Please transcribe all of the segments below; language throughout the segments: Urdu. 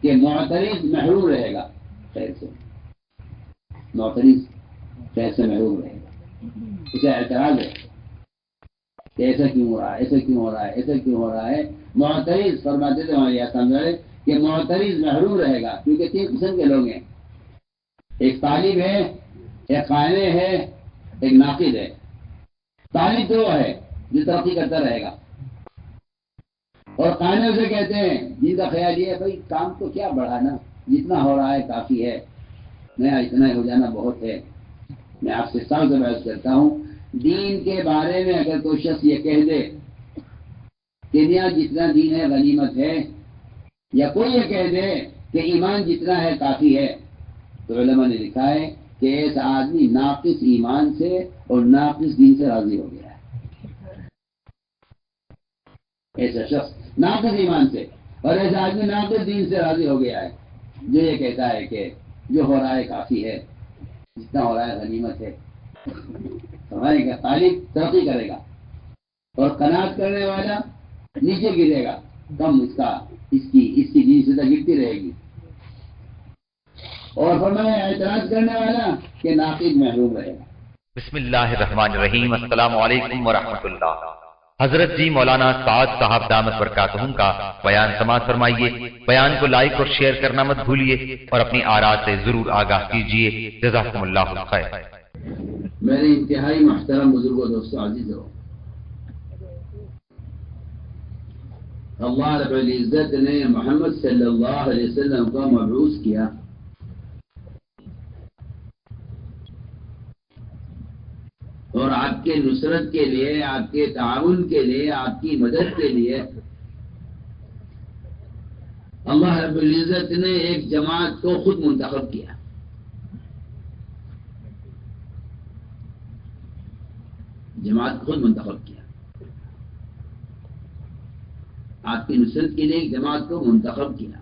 کہ معترض محروم رہے گا خیر سے، معترض خیر سے محروم رہے گا، اسے اعتراض ہے کہ ایسا کیوں ہو رہا ہے، ایسا کیوں ہو رہا ہے، ایسا کیوں ہو رہا ہے۔ معترض فرماتے تھے ہمارے یہاں سمجھائے کہ معترض محروم رہے گا، کیونکہ 3 قسم کے لوگ ہیں، ایک طالب ہے، ایک قائل ہے، ایک ناقد ہے۔ طالب تو وہ ہے جو ترقی کرتا رہے گا، اور قائل اسے کہتے ہیں جن کا خیال یہ ہے بھائی کام تو کیا بڑھانا، جتنا ہو رہا ہے کافی ہے، نیا اتنا ہو جانا بہت ہے۔ میں آپ سے صاف سے بحث کرتا ہوں، دین کے بارے میں اگر کوئی شخص یہ کہہ دے کہ نیا جتنا دین ہے غنیمت ہے، یا کوئی یہ کہہ دے کہ ایمان جتنا ہے کافی ہے، تو علماء نے لکھا ہے کہ ایسا آدمی ناقص ایمان سے اور ناقص دین سے راضی ہو گیا ہے۔ ایسا شخص ناقص ایمان سے اور ایسا آدمی ناقص دین سے راضی ہو گیا ہے جو یہ کہتا ہے کہ جو ہو رہا ہے کافی ہے، جتنا ہو رہا ہے غنیمت ہے۔ سمجھے گا، طالب ترقی کرے گا اور قناعت کرنے والا نیچے گرے گا، کم اس کی دین سے گرتی رہے گی۔ اور فرمایا اعتراض کرنے والا کہ ناقد محروم رہے گا۔ بسم اللہ الرحمن الرحیم۔ السلام علیکم ورحمۃ اللہ۔ حضرت جی مولانا سعد صاحب دامت برکاتہم کا بیان سماعت فرمائیے۔ بیان کو لائک اور شیئر کرنا مت بھولیے اور اپنی آراء سے ضرور آگاہ کیجیے۔ جزاکم اللہ خیر۔ میرے انتہائی محترم بزرگوں، دوستوں، عزیزوں، اللہ رب العزت نے محمد صلی اللہ علیہ وسلم کو مبعوث کیا اور آپ کے نصرت کے لیے، آپ کے تعاون کے لیے، آپ کی مدد کے لیے اللہ رب العزت نے ایک جماعت کو خود منتخب کیا۔ جماعت خود منتخب کیا، آپ کی نصرت کے لیے ایک جماعت کو منتخب کیا۔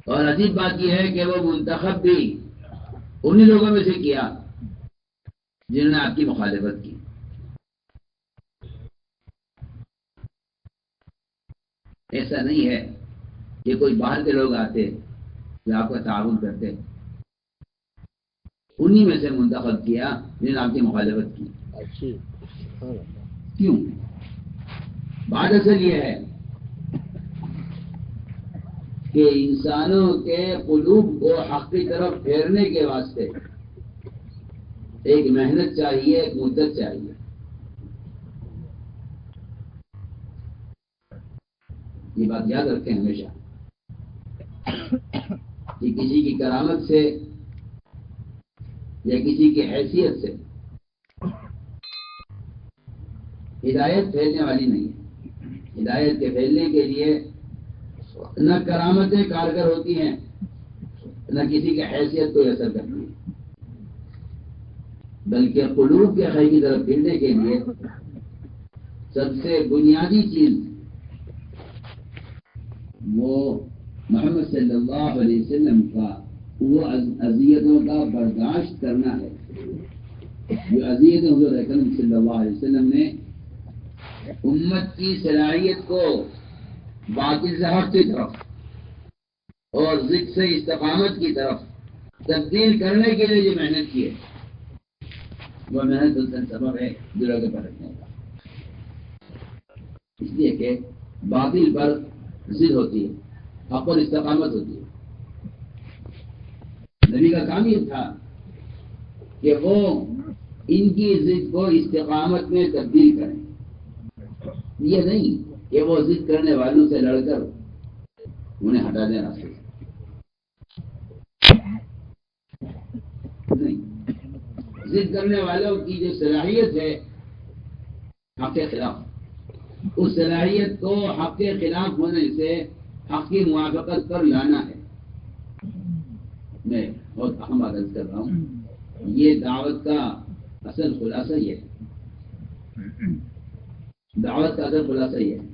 اور عجیب بات یہ ہے کہ وہ منتخب بھی انہی لوگوں میں سے کیا جنہوں نے آپ کی مخالفت کی۔ ایسا نہیں ہے کہ کوئی باہر کے لوگ آتے جو آپ کا تعاون کرتے، انہی میں سے منتخب کیا جنہوں نے آپ کی مخالفت کی۔ کیوں؟ بات اصل یہ ہے کہ انسانوں کے قلوب کو حق کی طرف پھیرنے کے واسطے ایک محنت چاہیے، ایک مدت چاہیے۔ یہ بات یاد رکھیں ہمیشہ کہ کسی کی کرامت سے یا کسی کی حیثیت سے ہدایت پھیلنے والی نہیں ہے۔ ہدایت کے پھیلنے کے لیے نہ کرامتیں کارگر ہوتی ہیں، نہ کسی کی حیثیت کو اثر کرتی ہے، بلکہ قلوب کے خیر کی طرف پھرنے کے لیے سب سے بنیادی چیز وہ محمد صلی اللہ علیہ وسلم کا وہ اذیتوں کا برداشت کرنا ہے جو اذیتیں حضور اکرم صلی اللہ علیہ وسلم نے امت کی صلاحیت کو باطل سے حق کی طرف اور ضد سے استقامت کی طرف تبدیل کرنے کے لیے جو محنت کی ہے، وہ محنت کا سبب ہے دلوں کے پلٹنے کا۔ اس لیے کہ باطل پر ضد ہوتی ہے، حق پر استقامت ہوتی ہے۔ نبی کا کام یہ تھا کہ وہ ان کی ضد کو استقامت میں تبدیل کریں، یہ نہیں کہ وہ ضد کرنے والوں سے لڑ کر انہیں ہٹا دیں راستے سے، نہیں۔ ضد کرنے والوں کی جو صلاحیت ہے حق کے خلاف، اس صلاحیت کو حق کے خلاف ہونے سے حق کی موافقت پر لانا ہے۔ میں بہت اہم بات عرض کر رہا ہوں، یہ دعوت کا اصل خلاصہ یہ ہے، دعوت کا اصل خلاصہ یہ ہے،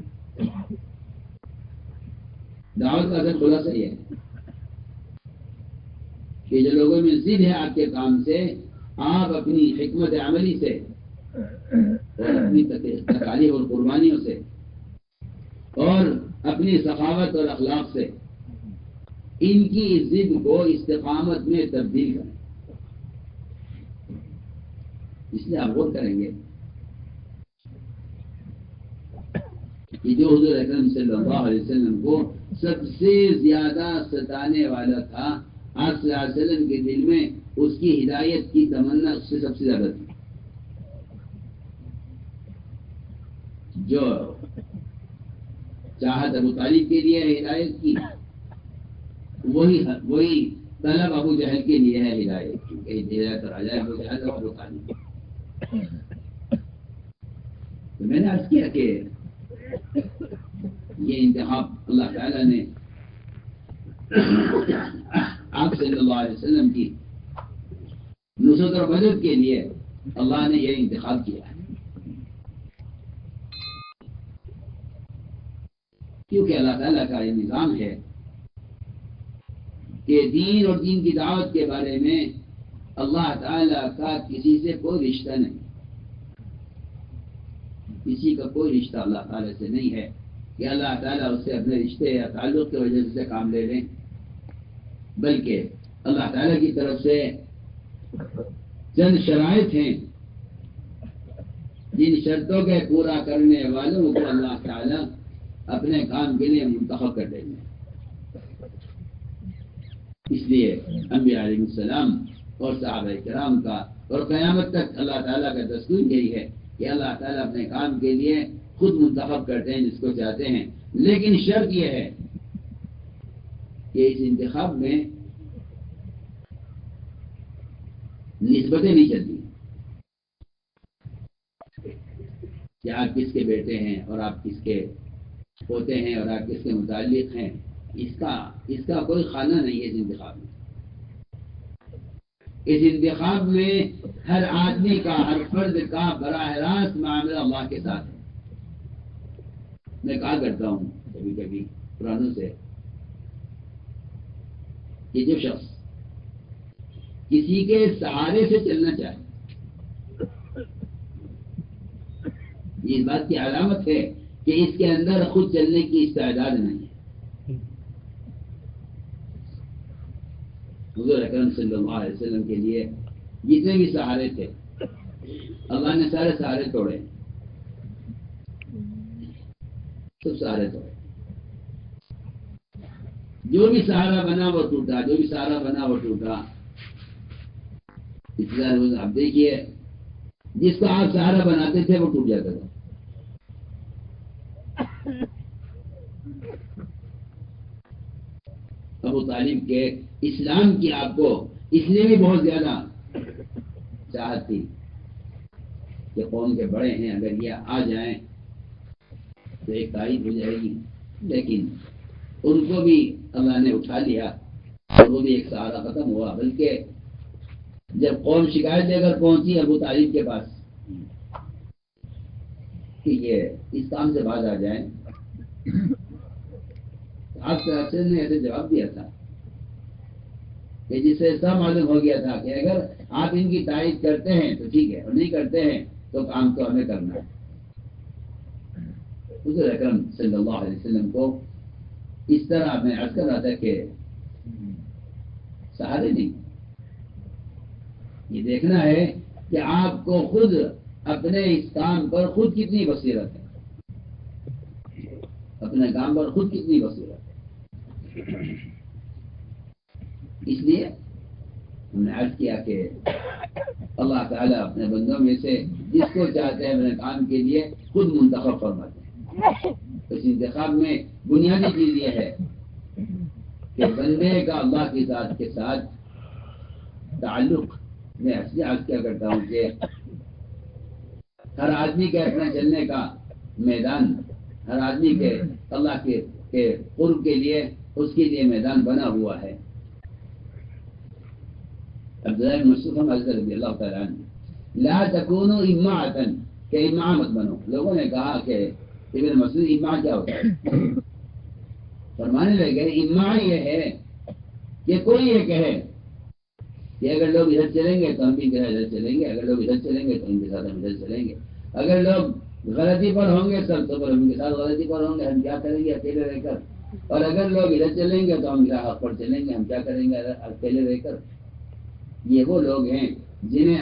دعوت کا اصل خلاصہ یہ ہے کہ جو لوگوں میں ضد ہے آپ کے کام سے، آپ اپنی حکمت عملی سے اور اپنی تکالیف اور قربانیوں سے اور اپنی سخاوت اور اخلاق سے ان کی ضد کو استقامت میں تبدیل کریں. اس لیے آپ غور کریں گے کہ جو حضور اکرم صلی اللہ علیہ وسلم کو سب سے زیادہ ستانے والا تھا، آپ صلی اللہ علیہ وسلم کے دل میں اس کی ہدایت کی تمنا اس سے سب سے زیادہ تھی. جو چاہت ابو طالب کے لیے ہدایت کی، وہی طلب ابو جہل کے لیے ہے ہدایت کی، کہ ہدایت آ جائے ابو جہل اور ابو طالب. تو میں نے عرض کیا کہ یہ انتخاب اللہ تعالیٰ نے آپ صلی اللہ علیہ وسلم کی نصرت اور مدد کے لیے اللہ نے یہ انتخاب کیا ہے. کیونکہ اللہ تعالیٰ کا یہ نظام ہے کہ دین اور دین کی دعوت کے بارے میں اللہ تعالیٰ کا کسی سے کوئی رشتہ نہیں. کسی کا کوئی رشتہ اللہ تعالیٰ سے نہیں ہے کہ اللہ تعالیٰ اس سے اپنے رشتے یا تعلق کی وجہ سے کام لے لیں، بلکہ اللہ تعالیٰ کی طرف سے چند شرائط ہیں جن شرطوں کے پورا کرنے والوں کو اللہ تعالیٰ اپنے کام کے لیے منتخب کر دیں گے. اس لیے انبیاء علیہ السلام اور صحابہ کرام کا اور قیامت تک اللہ تعالیٰ کا دستور یہی ہے کہ اللہ تعالیٰ اپنے کام کے لیے خود منتخب کرتے ہیں جس کو چاہتے ہیں، لیکن شرط یہ ہے کہ اس انتخاب میں نسبتیں نہیں چلتی کہ آپ کس کے بیٹے ہیں اور آپ کس کے پوتے ہیں اور آپ کس کے متعلق ہیں. اس کا کوئی خانہ نہیں ہے اس انتخاب میں. اس انتخاب میں ہر آدمی کا، ہر فرد کا براہ راست معاملہ اللہ کے ساتھ ہے. میں کہا کرتا ہوں کبھی کبھی پرانوں سے کہ جو شخص کسی کے سہارے سے چلنا چاہے، یہ اس بات کی علامت ہے کہ اس کے اندر خود چلنے کی استعداد نہیں ہے. حضور اکرم صلی اللہ علیہ وسلم کے لیے جتنے بھی سہارے تھے اللہ نے سارے سہارے توڑے، سب سہارے توڑے. جو بھی سہارا بنا وہ ٹوٹا، جو بھی سہارا بنا وہ ٹوٹا. آپ دیکھیے جس کو آپ سہارا بناتے تھے وہ ٹوٹ جاتا تھا. ابو طالب کے اسلام کی آپ کو اس لیے بھی بہت زیادہ چاہت تھی کہ قوم کے بڑے ہیں، اگر یہ آ جائیں تو ایک تاریخ ہو جائے گی، لیکن ان کو بھی اللہ نے اٹھا لیا اور وہ بھی ایک سہارا ختم ہوا. بلکہ جب قوم شکایت لے کر پہنچی ابو طالب کے پاس کہ یہ اس کام سے باز آ جائیں، آپ سے نے ایسے جواب دیا تھا کہ جس سے ایسا معلوم ہو گیا تھا کہ اگر آپ ان کی تائید کرتے ہیں تو ٹھیک ہے، اور نہیں کرتے ہیں تو کام تو ہمیں کرنا ہے. حضور اکرم صلی اللہ علیہ وسلم کو اس طرح میں عرض کر رہا تھا کہ سہارے نہیں، یہ دیکھنا ہے کہ آپ کو خود اپنے اس کام پر خود کتنی بصیرت ہے، اپنے کام پر خود کتنی بصیرت ہے. اس لیے ہم نے عرض کیا کہ اللہ تعالیٰ اپنے بندوں میں سے جس کو چاہتے ہیں اپنے کام کے لیے خود منتخب فرماتے ہیں. اس انتخاب میں بنیادی چیز یہ ہے کہ بندے کا اللہ کی ذات کے ساتھ تعلق. میں اصلی عرض کیا کرتا ہوں کہ ہر آدمی کے اپنے چلنے کا میدان، ہر آدمی کے اللہ کے قرب کے لیے اس کے لیے میدان بنا ہوا ہے. عبداللہ بن مسعود رضی اللہ تعالیٰ عنہ لا تکونوا اماعۃ، کہ اماع مت بنو. لوگوں نے کہا کہ ابن مسعود اماع کیا ہوتا ہے؟ فرمانے لگے اماع یہ ہے کہ کوئی یہ کہے کہ اگر لوگ ادھر چلیں گے تو ہم بھی ادھر چلیں گے، اگر لوگ ادھر چلیں گے تو ان کے ساتھ ہم ادھر چلیں گے، اگر لوگ غلطی پر ہوں گے سب تو ہم ان کے ساتھ غلطی پر ہوں گے. ہم کیا کریں گے اکیلے رہ کر؟ اور اگر لوگ ادھر چلیں گے تو ہم حق پر چلیں گے. ہم کیا کریں گے اکیلے رہ کر؟ یہ وہ لوگ ہیں جنہیں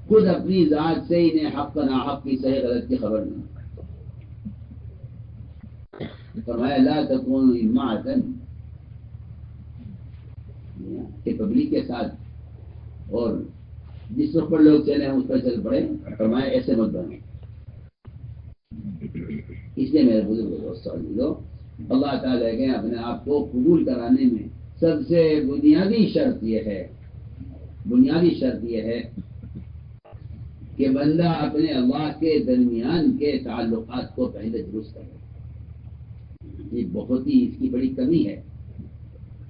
خود اپنی ذات سے انہیں حق و ناحق کی صحیح غلط کی خبر نہیں. فرمایا لا تکونوا امعة کہ پبلک کے ساتھ اور جس وقت پر لوگ چلے ہیں اس پر چل پڑے. فرمایا ایسے مت بنو. اس لیے میرے بزرگ دوستوں لوگ اللہ تعالیٰ کے اپنے آپ کو قبول کرانے میں سب سے بنیادی شرط یہ ہے کہ بندہ اپنے اللہ کے درمیان کے تعلقات کو پہلے درست کرے. یہ بہت ہی اس کی بڑی کمی ہے.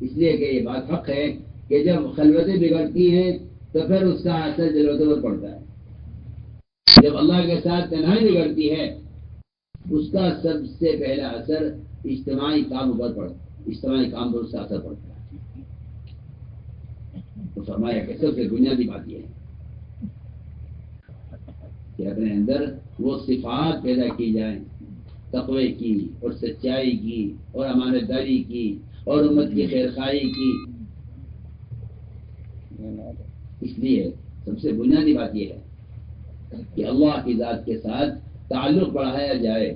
اس لیے کہ یہ بات حق ہے کہ جب خلوتیں بگڑتی ہیں تو پھر اس کا اثر جلوتوں پر پڑتا ہے. جب اللہ کے ساتھ تنہائی بگڑتی ہے اس کا سب سے پہلا اثر اجتماعی کام پر پڑتا ہے. اجتماعی کام پر اس کا اثر پڑتا ہے. تو فرمایا کہ سب سے بنیادی بات یہ ہے کہ اپنے اندر وہ صفات پیدا کی جائیں تقوی کی اور سچائی کی اور امانت داری کی اور امت کی خیرخواہی کی. اس لیے سب سے بنیادی بات یہ ہے کہ اللہ کی ذات کے ساتھ تعلق بڑھایا جائے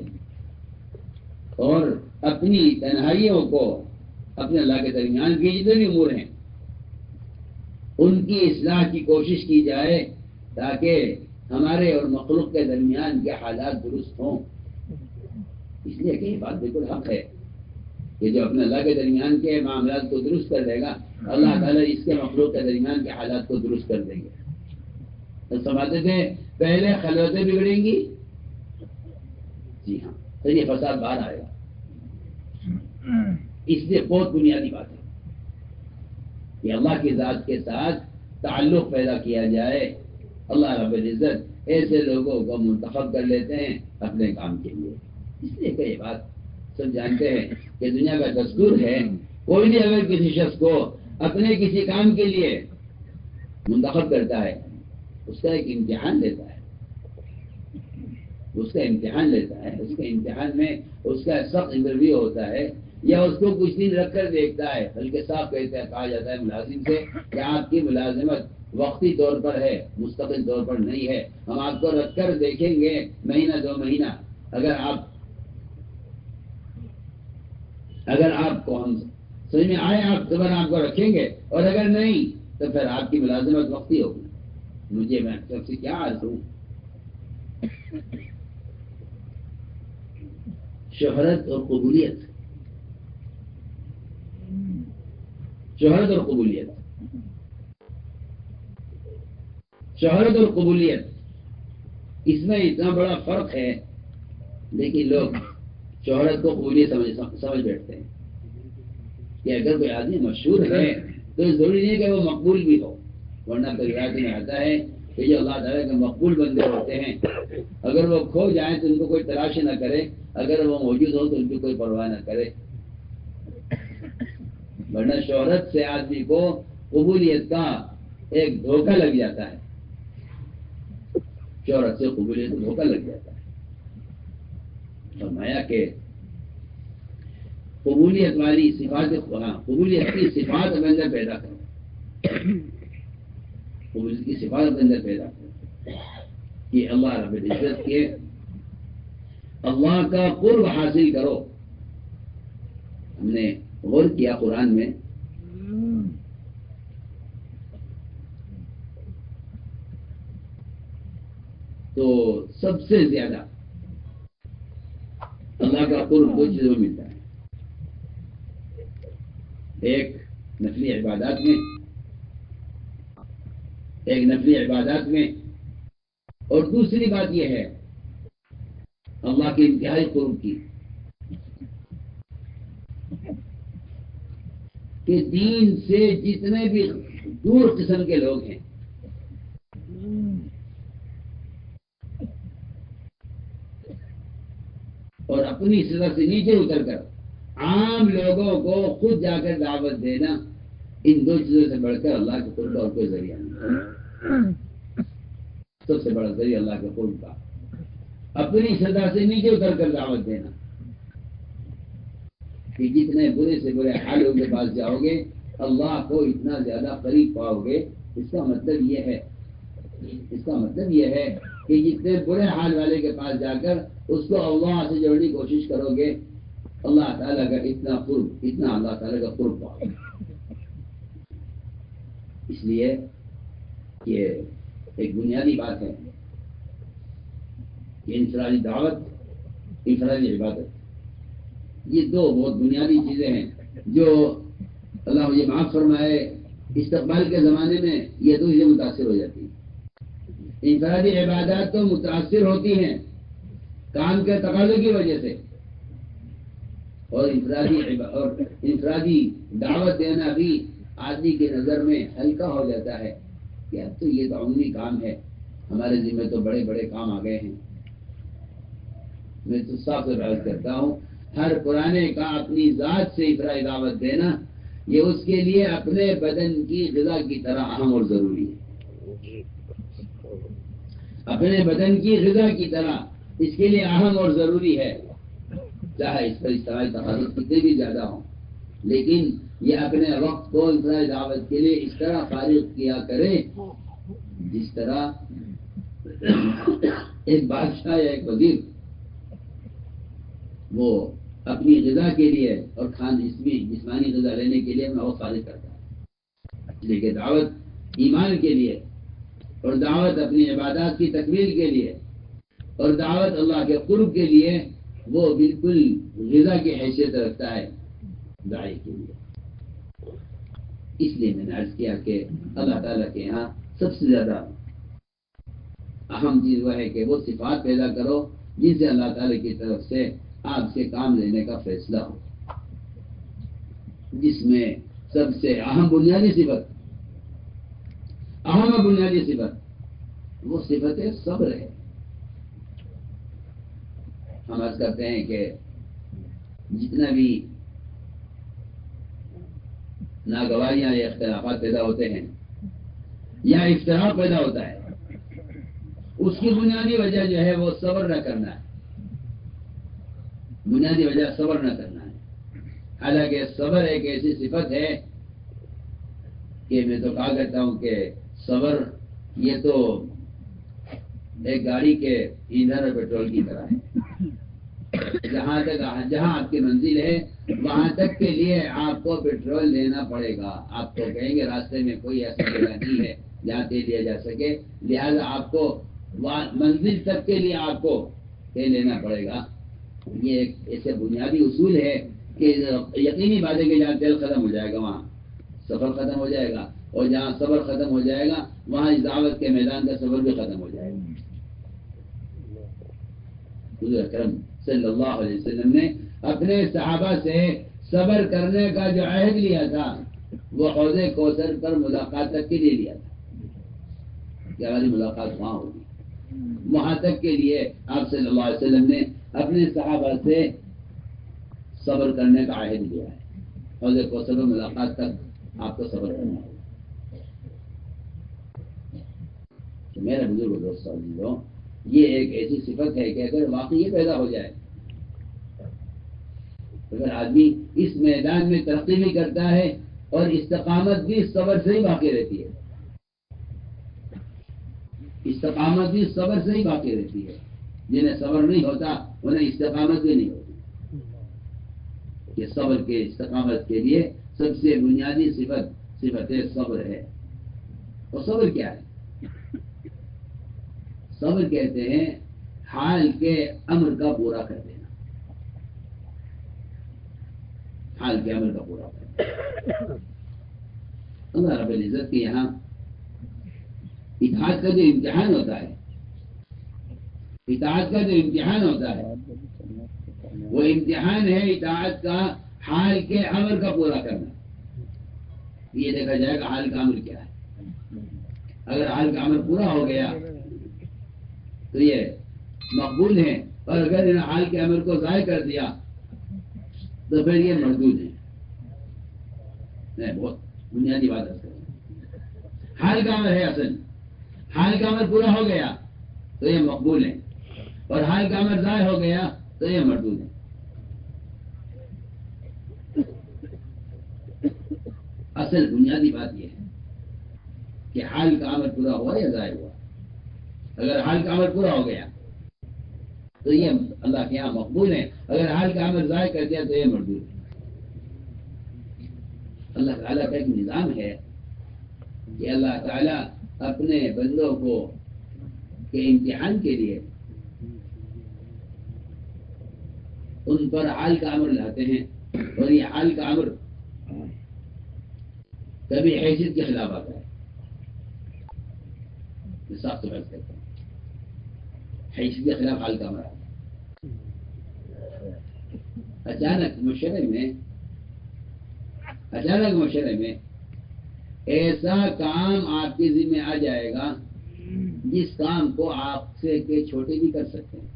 اور اپنی تنہائیوں کو اپنے اللہ کے درمیان کے جتنے بھی امور ہیں ان کی اصلاح کی کوشش کی جائے تاکہ ہمارے اور مخلوق کے درمیان کے حالات درست ہوں. اس لیے کہ یہ بات بالکل حق ہے کہ جو اپنے اللہ کے درمیان کے معاملات کو درست کر دے گا اللہ تعالیٰ اس کے مخلوق کے درمیان کے حالات کو درست کر دیں گے. تو سمجھتے تھے پہلے خلوتیں بگڑیں گی. جی ہاں تو یہ فساد باہر آئے گا. اس لیے بہت بنیادی بات ہے کہ اللہ کی ذات کے ساتھ تعلق پیدا کیا جائے. اللہ رب العزت ایسے لوگوں کو منتخب کر لیتے ہیں اپنے کام کے لیے. اس لیے کہ یہ بات سب جانتے ہیں کہ دنیا کا دستور ہے کوئی بھی اگر کسی شخص کو اپنے کسی کام کے لیے منتخب کرتا ہے اس کا ایک امتحان لیتا ہے. اس کے امتحان میں اس کا سخت انٹرویو ہوتا ہے یا اس کو کچھ دن رکھ کر دیکھتا ہے. بلکہ صاف کہا جاتا ہے ملازم سے کہ آپ کی ملازمت وقتی طور پر ہے مستقل طور پر نہیں ہے. ہم آپ کو رکھ کر دیکھیں گے مہینہ 2 مہینہ. اگر آپ کو ہم سمجھ میں آئے آپ دوبارہ آپ کو رکھیں گے اور اگر نہیں تو پھر آپ کی ملازمت وقتی ہوگی. مجھے میں سب سے کیا عرض ہوں شہرت اور قبولیت شہرت اور قبولیت اس میں اتنا بڑا فرق ہے. لیکن لوگ شہرت کو قبولیت سمجھ بیٹھتے ہیں کہ اگر کوئی آدمی مشہور ہے تو ضروری نہیں کہ وہ مقبول بھی ہو. ورنہ تو روایت میں آتا ہے کہ جو اللہ تعالیٰ کے مقبول بندے ہوتے ہیں اگر وہ کھو جائیں تو ان کو کوئی تلاش نہ کرے, اگر وہ موجود ہو تو ان کی کوئی پرواہ نہ کرے. ورنہ شہرت سے آدمی کو قبولیت کا ایک دھوکہ لگ جاتا ہے. شہرت سے قبولیت کو دھوکہ لگ جاتا ہے. فرمایا کہ قبولیت والی صفات قبولیت کی صفات اپنے اندر پیدا کرو. قبولیت کی صفات اپنے اندر پیدا کرو کہ اللہ رب العزت کے اللہ کا قرب حاصل کرو. ہم نے غور کیا قرآن میں تو سب سے زیادہ اللہ کا قرب 2 چیزوں میں ملتا ہے. ایک نفلی عبادات میں اور دوسری بات یہ ہے اللہ کے انتہائی قرب کی کہ دین سے جتنے بھی دور قسم کے لوگ ہیں اور اپنی سطح سے نیچے اتر کر عام لوگوں کو خود جا کر دعوت دینا, ان 2 چیزوں سے بڑھ کر اللہ کے قرب کا اور کوئی ذریعہ نہیں. سب سے بڑا ذریعہ اللہ کے قرب کا اپنی سطح سے نیچے اتر کر دعوت دینا. کہ جتنے برے سے برے حالوں کے پاس جاؤ گے اللہ کو اتنا زیادہ قریب پاؤ گے. اس کا مطلب یہ ہے کہ جتنے برے حال والے کے پاس جا کر اس کو اللہ سے جوڑنے کی کوشش کرو گے اللہ تعالیٰ کا اتنا اللہ تعالیٰ کا قرب پاؤ گے. اس لیے یہ ایک بنیادی بات ہے کہ انفرادی دعوت، انفرادی عبادت، یہ دو بہت بنیادی چیزیں ہیں جو اللہ مجھے معاف فرمائے استقبال کے زمانے میں یہ دو چیزیں متاثر ہو جاتی ہیں. انفرادی عبادات تو متاثر ہوتی ہیں کام کے تقاضے کی وجہ سے، اور انفرادی دعوت دینا بھی آدمی کے نظر میں ہلکا ہو جاتا ہے کہ اب تو یہ تو عمومی کام ہے، ہمارے ذمہ تو بڑے بڑے کام آ گئے ہیں. میں تو صاف سے بات کرتا ہوں، ہر پرانے کا اپنی ذات سے انفرادی دعوت دینا یہ اس کے لیے اپنے بدن کی غذا کی طرح اہم اور ضروری ہے. اپنے بدن کی غذا کی طرح اس کے لیے اہم اور ضروری ہے، چاہے اس پر اجتماعی تقاضے کتنے بھی زیادہ ہوں، لیکن یہ اپنے وقت کو انفرادی دعوت کے لیے اس طرح فارغ کیا کرے جس طرح ایک بادشاہ یا ایک وزیر وہ اپنی غذا کے لیے اور جسمانی غذا لینے کے لیے اپنا وقت فارغ کرتا ہے. لیکن دعوت ایمان کے لیے اور دعوت اپنی عبادات کی تکمیل کے لیے اور دعوت اللہ کے قرب کے لیے وہ بالکل غذا کی حیثیت رکھتا ہے داعی کے لیے. اس لیے میں نے عرض کیا کہ اللہ تعالیٰ کے یہاں سب سے زیادہ اہم چیز وہ ہے کہ وہ صفات پیدا کرو جن سے اللہ تعالیٰ کی طرف سے آپ سے کام لینے کا فیصلہ ہو. جس میں سب سے اہم بنیادی صفت وہ صفت صبر ہے. ہم عرض کرتے ہیں کہ جتنا بھی ناگواریاں یا اختلافات پیدا ہوتے ہیں یا اختلاف پیدا ہوتا ہے اس کی بنیادی وجہ جو ہے وہ صبر نہ کرنا ہے. بنیادی وجہ صبر نہ کرنا ہے. حالانکہ صبر ایک ایسی صفت ہے کہ میں تو کہا کرتا ہوں کہ صبر یہ تو ایک گاڑی کے ایندھن اور پیٹرول کی طرح ہے. جہاں آپ کی منزل ہے وہاں تک کے لیے آپ کو پیٹرول لینا پڑے گا. آپ کو کہیں گے راستے میں کوئی ایسا جگہ نہیں ہے جہاں تیل لیا جا سکے، لہذا آپ کو منزل تک کے لیے آپ کو تیل لینا پڑے گا. یہ ایک ایسے بنیادی اصول ہے کہ یقینی بات ہے کہ جہاں تیل ختم ہو جائے گا وہاں سفر ختم ہو جائے گا، اور جہاں صبر ختم ہو جائے گا وہاں اس دعوت کے میدان کا سفر بھی ختم ہو جائے گا. حضور اکرم صلی اللہ علیہ وسلم نے اپنے صحابہ سے صبر کرنے کا جو عہد لیا تھا وہ حوض کوثر پر ملاقات تک کے لیے لیا تھا کہ ہماری ملاقات وہاں ہوگی. وہاں تک کے لیے آپ صلی اللہ علیہ وسلم نے اپنے صحابہ سے صبر کرنے کا عہد لیا ہے. حوض کوثر پر ملاقات تک آپ کو صبر کرنا ہوگا. تو میرے بزرگ دوستوں، یہ ایک ایسی صفت ہے کہ اگر واقعی یہ پیدا ہو جائے، اگر آدمی اس میدان میں ترقی بھی کرتا ہے اور استقامت بھی صبر سے ہی باقی رہتی ہے. استقامت بھی صبر سے ہی باقی رہتی ہے. جنہیں صبر نہیں ہوتا انہیں استقامت بھی نہیں ہوتی. کہ صبر کے استقامت کے لیے سب سے بنیادی صفت صبر ہے. اور صبر کیا ہے؟ صبر کہتے ہیں حال کے امر کا پورا کر دینا. حال کے امر کا پورا کر دینا. اللہ رب العزت کے یہاں اطاعت کا جو امتحان ہوتا ہے، اطاعت کا جو امتحان ہوتا ہے وہ امتحان ہے اطاعت کا حال کے امر کا پورا کرنا. یہ دیکھا جائے گا حال کا امر کیا ہے. اگر حال کا امر پورا ہو گیا تو یہ مقبول ہے، اور اگر ان حال کے امر کو ضائع کر دیا تو پھر یہ مردود ہے. میں بہت بنیادی بات ہے. حال کا امر ہے اصل. حال کا امر پورا ہو گیا تو یہ مقبول ہے، اور حال کا امر ضائع ہو گیا تو یہ مردود ہے. اصل بنیادی بات یہ ہے کہ حال کا عمل پورا ہوا یا ضائع ہوا. اگر حال کا عمل پورا ہو گیا تو یہ اللہ کے یہاں مقبول ہے، اگر حال کا عمل ضائع کر دیا تو یہ مردود ہے. اللہ تعالیٰ کا ایک نظام ہے کہ اللہ تعالیٰ اپنے بندوں کو کے امتحان کے لیے ان پر حال کا امر لاتے ہیں، اور یہ حال کا امر کبھی حیثیت کے خلاف آتا ہے. میں صاف سے بات کرتا ہوں، حیثیت کے خلاف حال کا امر آتا ہے. اچانک مشورے میں ایسا کام آپ کے ذمہ آ جائے گا جس کام کو آپ سے کے چھوٹے بھی کر سکتے ہیں.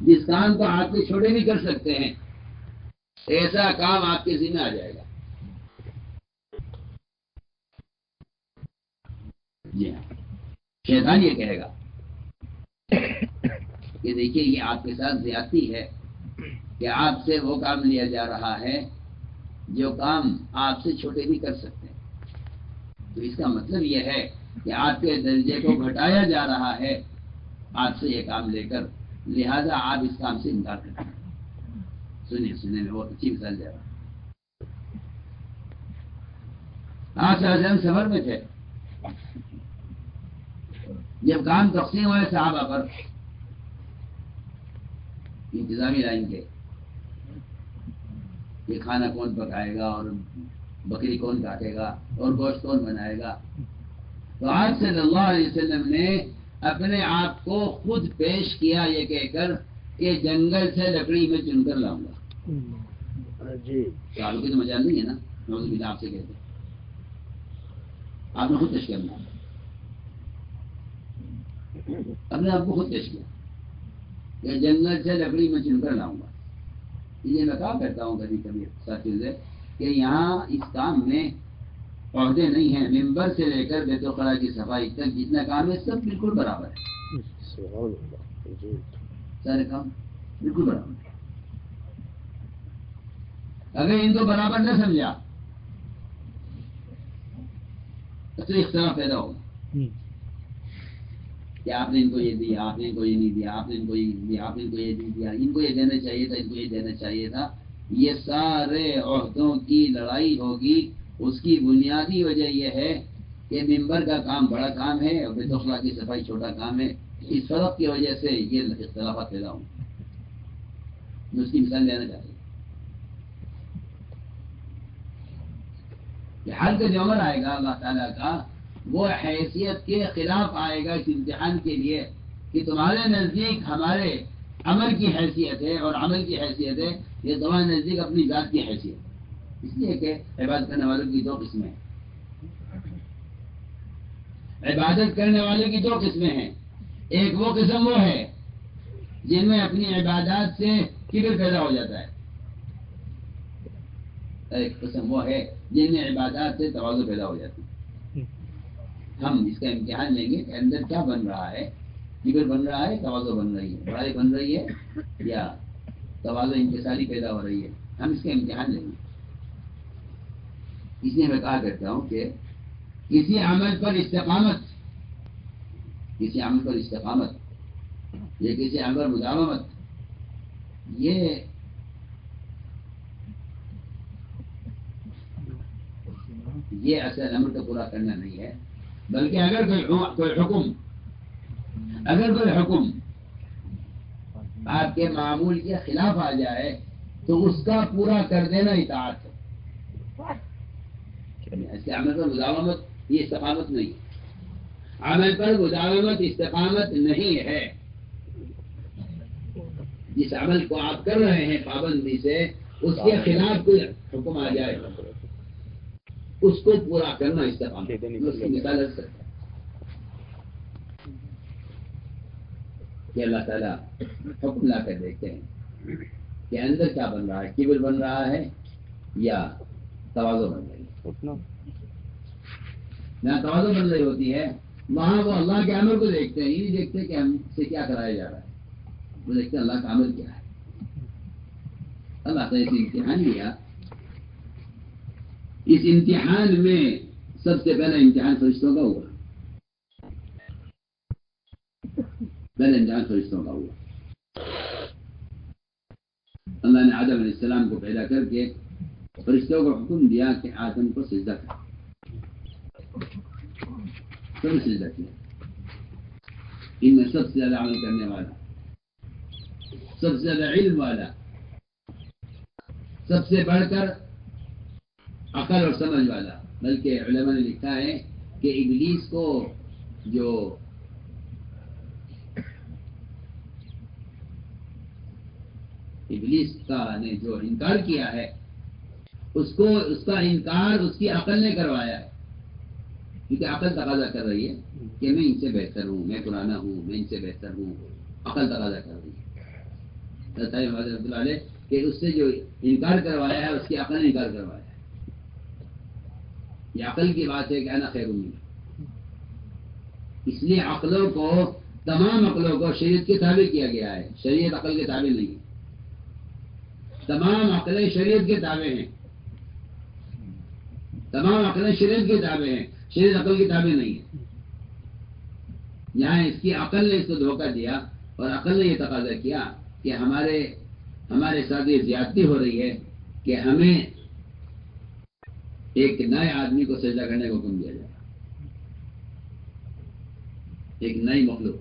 جس کام کو آپ کے چھوٹے بھی کر سکتے ہیں، ایسا کام آپ کے ذمہ آ جائے گا. جی ہاں، شیطان یہ کہے گا کہ دیکھیے یہ آپ کے ساتھ زیادتی ہے کہ آپ سے وہ کام لیا جا رہا ہے جو کام آپ سے چھوٹے بھی کر سکتے ہیں. تو اس کا مطلب یہ ہے کہ آپ کے درجے کو گھٹایا جا رہا ہے آپ سے یہ کام لے کر، لہذا آپ اس کام سے انکار کرتے ہیں. سننے میں بہت اچھی مثال دے رہا ہوں. آپ سفر میں تھے، جب کام تقسیم ہوئے صحابہ پر انتظامی لائن کے، یہ کھانا کون پکائے گا اور بکری کون کاٹے گا اور گوشت کون بنائے گا، تو آپ صلی اللہ علیہ وسلم نے اپنے آپ کو خود پیش کیا یہ کہہ کر کہ جنگل سے لکڑی میں چن کر لاؤں گا. جی آپ کی تو مجال نہیں ہے نا، نعوذ باللہ آپ سے کہتے ہیں. آپ نے خود پیش کیا، اپنے آپ کو خود پیش کیا کہ جنگل سے لکڑی میں چن کر لاؤں گا. یہ میں کہا کرتا ہوں کبھی کبھی ساتھیوں سے کہ یہاں اس کام میں عہدے نہیں ہیں، ممبر سے لے کر بیت الخلاء کی صفائی تک جتنا کام ہے سب بالکل برابر ہے. سارے کام بالکل برابر ہے. اگر ان کو برابر نہ سمجھا تو اختلاف پیدا ہوگا کہ آپ نے ان کو یہ دیا، آپ نے ان کو یہ نہیں دیا، آپ نے ان کو یہ دیا، آپ نے ان کو یہ نہیں دیا، ان کو یہ دینا چاہیے تھا، ان کو یہ دینا چاہیے تھا. یہ سارے عہدوں کی لڑائی ہوگی. اس کی بنیادی وجہ یہ ہے کہ ممبر کا کام بڑا کام ہے اور بیت الخلاء کی صفائی چھوٹا کام ہے. اس فرق کی وجہ سے یہ اختلافات پیدا ہوں. میں اس کی مثال دینا چاہتا ہوں کہ حل کا جو عمر آئے گا اللہ تعالیٰ کا، وہ حیثیت کے خلاف آئے گا اس امتحان کے لیے کہ تمہارے نزدیک ہمارے عمل کی حیثیت ہے اور عمل کی حیثیت ہے، یہ تمہارے نزدیک اپنی ذات کی حیثیت ہے. اس لیے کہ عبادت کرنے والوں کی دو قسمیں ہیں. عبادت کرنے والوں کی دو قسمیں ہیں. ایک وہ قسم وہ ہے جن میں اپنی عبادات سے کبر پیدا ہو جاتا ہے. ایک قسم وہ ہے جن میں عبادات سے تواضع پیدا ہو جاتی ہے. ہم اس کا امتحان لیں گے کہ اندر کیا بن رہا ہے، کبر بن رہا ہے، تواضع بن رہی ہے، بڑائی بن رہی ہے یا تواضع انکساری پیدا ہو رہی ہے. ہم اس کا امتحان لیں گے. اس لیے میں کہا کرتا ہوں کہ کسی عمل پر استقامت یا کسی عمل پر مداومت، یہ اصل امر کو پورا کرنا نہیں ہے، بلکہ اگر کوئی حکم آپ کے معمول کے خلاف آ جائے تو اس کا پورا کر دینا اطاعت ہے. اس کے عمل پر مداومت یہ استقامت نہیں ہے. عمل پر مداومت استقامت نہیں ہے. جس عمل کو آپ کر رہے ہیں پابندی سے، اس کے خلاف کوئی حکم آ جائے اس کو پورا کرنا استقامت. اس کی مثال ہے کہ اللہ تعالیٰ حکم لا کر دیکھتے ہیں کہ اندر کیا بن رہا ہے، کبر بن رہا ہے یا تواضع بن رہی ہے. جہاں تواضع بن رہی ہوتی ہے وہاں وہ اللہ کے عمل کو دیکھتے ہیں، یہ نہیں دیکھتے کہ ہم سے کیا کرایا جا رہا ہے، وہ دیکھتے ہیں اللہ کا عمل کیا ہے. اللہ تعالیٰ سے امتحان لیا. اس امتحان میں سب سے پہلا امتحان فرشتوں کا ہوا. پہلا امتحان فرشتوں کا ہوا. اللہ نے آدم علیہ السلام کو پیدا کر کے فرشتوں کو حکم دیا کہ آدم کو سجدہ کرو. سب نے سجدہ کیا. ان میں سب سے زیادہ عمل کرنے والا، سب سے زیادہ علم والا، سب سے بڑھ کر عقل اور سمجھ والا، بلکہ علماء نے لکھا ہے کہ ابلیس کو جو ابلیس کا نے جو انکار کیا ہے اس کا انکار اس کی عقل نے کروایا ہے. کیونکہ عقل تقاضا کر رہی ہے کہ میں ان سے بہتر ہوں، میں پرانا ہوں، میں ان سے بہتر ہوں. عقل تقاضا کر رہی ہے. رحمۃ اللہ علیہ کہ اس سے جو انکار کروایا ہے اس کی عقل نے انکار کروایا ہے. یہ عقل کی بات ہے کہ انا خیر منہ. اس لیے عقلوں کو، تمام عقلوں کو شریعت کے تابع کیا گیا ہے. شریعت عقل کے تابع نہیں ہے. تمام عقلیں شریعت کے تابع ہیں. تمام عقلیں شریعت کے تابع ہیں. شریعت عقل کی تابع نہیں ہے. یہاں اس کی عقل نے اس کو دھوکہ دیا اور عقل نے یہ تقاضا کیا کہ ہمارے ساتھ یہ زیادتی ہو رہی ہے کہ ہمیں ایک نئے آدمی کو سجدہ کرنے کا حکم دیا جائے. ایک نئی مخلوق.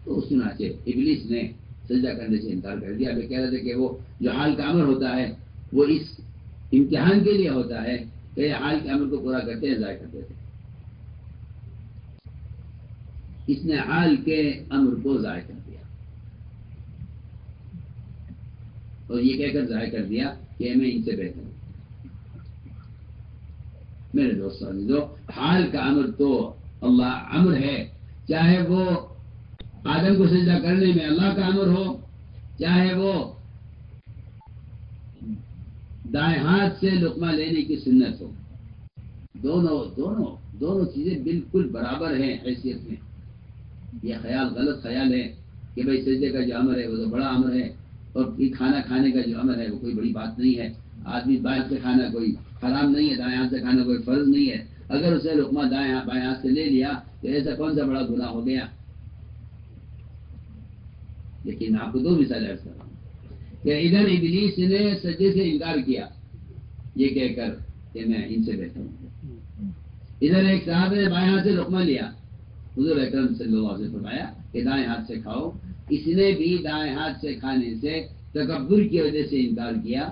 تو چنانچہ ابلیس نے سجدہ کرنے سے انکار کر دیا. ابھی کہہ رہے تھے کہ وہ جو حال کا امر ہوتا ہے وہ اس امتحان کے لیے ہوتا ہے کہ یہ حال کے امر کو پورا کرتے ہیں، ضائع کرتے تھے. اس نے حال کے امر کو ضائع کر دیا اور یہ کہہ کر ضائع کر دیا کہ میں ان سے بہتر ہوں. میرے دوستوں جو حال کا امر تو اللہ امر ہے، چاہے وہ آدم کو سجدہ کرنے میں اللہ کا امر ہو، چاہے وہ دائیں ہاتھ سے لقمہ لینے کی سنت ہو. دونوں چیزیں بالکل برابر ہیں حیثیت میں. یہ خیال غلط خیال ہے کہ بھائی سجدے کا جو امر ہے وہ تو بڑا امر ہے اور کھانا کھانے کا جو امر ہے وہ کوئی بڑی بات نہیں ہے. آدمی بائیں سے کھانا کوئی حرام نہیں ہے، دائیں ہاتھ سے کھانا کوئی فرض نہیں ہے. اگر اسے لقمہ بائیں ہاتھ سے لے لیا تو ایسا کون سا بڑا گناہ ہو گیا. لیکن آپ کو دو مثال عرض کر رہا ہوں کہ ادھر ابلیس نے سجدے سے انکار کیا یہ کہہ کر کہ میں ان سے بہتر ہوں. ادھر ایک صاحب نے بائیں ہاتھ سے لقمہ لیا. حضور اکرم صلی اللہ علیہ وسلم فرمایا کہ دائیں ہاتھ سے کھاؤ. اس نے بھی دائیں ہاتھ سے کھانے سے تکبر کی وجہ سے انکار کیا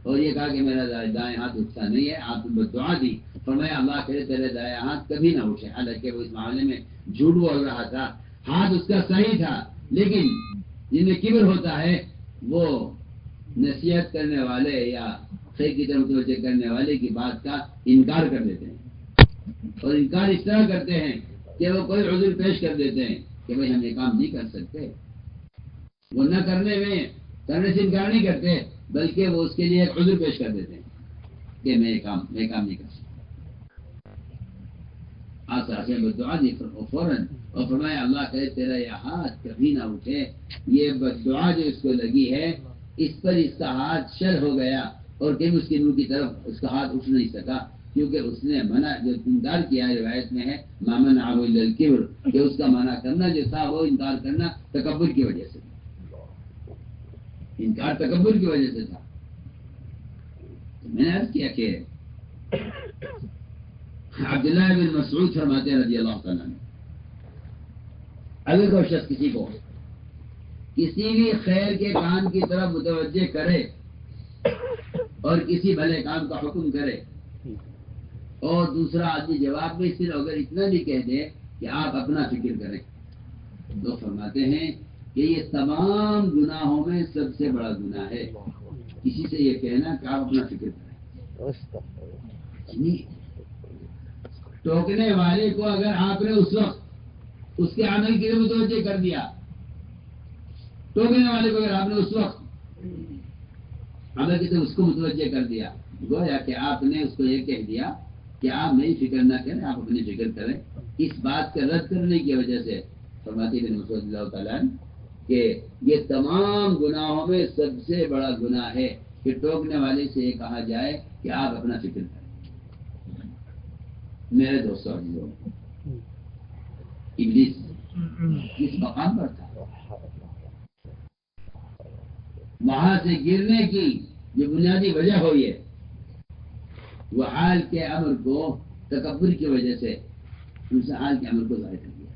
اور یہ کہا کہ میرا دائیں ہاتھ اٹھتا نہیں ہے. آپ نے بددعا دی. فرمایا اللہ کرے تیرے دائیں ہاتھ کبھی نہ اٹھے. حالانکہ وہ اس معاملے میں جھوٹ بول رہا تھا. ہاتھ اس کا صحیح تھا لیکن جن میں کبر ہوتا ہے وہ نصیحت کرنے والے یا خیر کی طرف توجہ کرنے والے کی بات کا انکار کر دیتے ہیں اور انکار اس طرح کرتے ہیں کہ وہ کوئی عذر پیش کر دیتے ہیں کہ بھائی ہم یہ کام نہیں کر سکتے. وہ نہ کرنے سے انکار نہیں کرتے بلکہ وہ اس کے لیے ایک عذر پیش کر دیتے ہیں کہ میں کام نہیں کر سکتا. آسا بدعا دی فوراً اور فرمایا اللہ کرے تیرا یہ ہاتھ کبھی نہ اٹھے. یہ بدعا جو اس کو لگی ہے اس پر اس کا ہاتھ شر ہو گیا اور کبھی اس کے منہ کی طرف اس کا ہاتھ اٹھ نہیں سکا کیونکہ اس نے منع جو انکار کیا ہے. روایت میں ہے مامن آب الکبر کہ اس کا منع کرنا جو تھا وہ انکار کرنا تکبر کی وجہ سے، انکار تکبر کی وجہ سے تھا. میں نے عرض کیا کہ عبداللہ بن مسعود فرماتے ہیں رضی اللہ تعالیٰ عنہ اگر کوئی شخص کسی بھی خیر کے کام کی طرف متوجہ کرے اور کسی بھلے کام کا حکم کرے اور دوسرا آدمی جواب میں صرف اگر اتنا بھی کہہ دے کہ آپ اپنا فکر کریں تو فرماتے ہیں کہ یہ تمام گناہوں میں سب سے بڑا گناہ ہے کسی سے یہ کہنا کہ آپ اپنا فکر کریں. ٹوکنے والے کو اگر آپ نے اس وقت اس کے عمل کی طرف متوجہ کر دیا، ٹوکنے والے کو اگر آپ نے اس وقت عمل کی طرف اس کو متوجہ کر دیا گویا کہ آپ نے اس کو یہ کہہ دیا کہ آپ نئی فکر نہ کریں، آپ اپنی فکر کریں. اس بات کا رد کرنے کی وجہ سے فرماتے ہیں مسعود اللہ تعالیٰ کہ یہ تمام گناہوں میں سب سے بڑا گناہ ہے کہ ٹوکنے والے سے یہ کہا جائے کہ آپ اپنا فکر کریں۔ میرے دوستوں عزیزوں، ابلیس کس مقام پر تھا؟ وہاں سے گرنے کی جو بنیادی وجہ ہوئی ہے وہ حال کے امر کو تکبر کی وجہ سے اس حال کے امر کو ضائع کر دیا،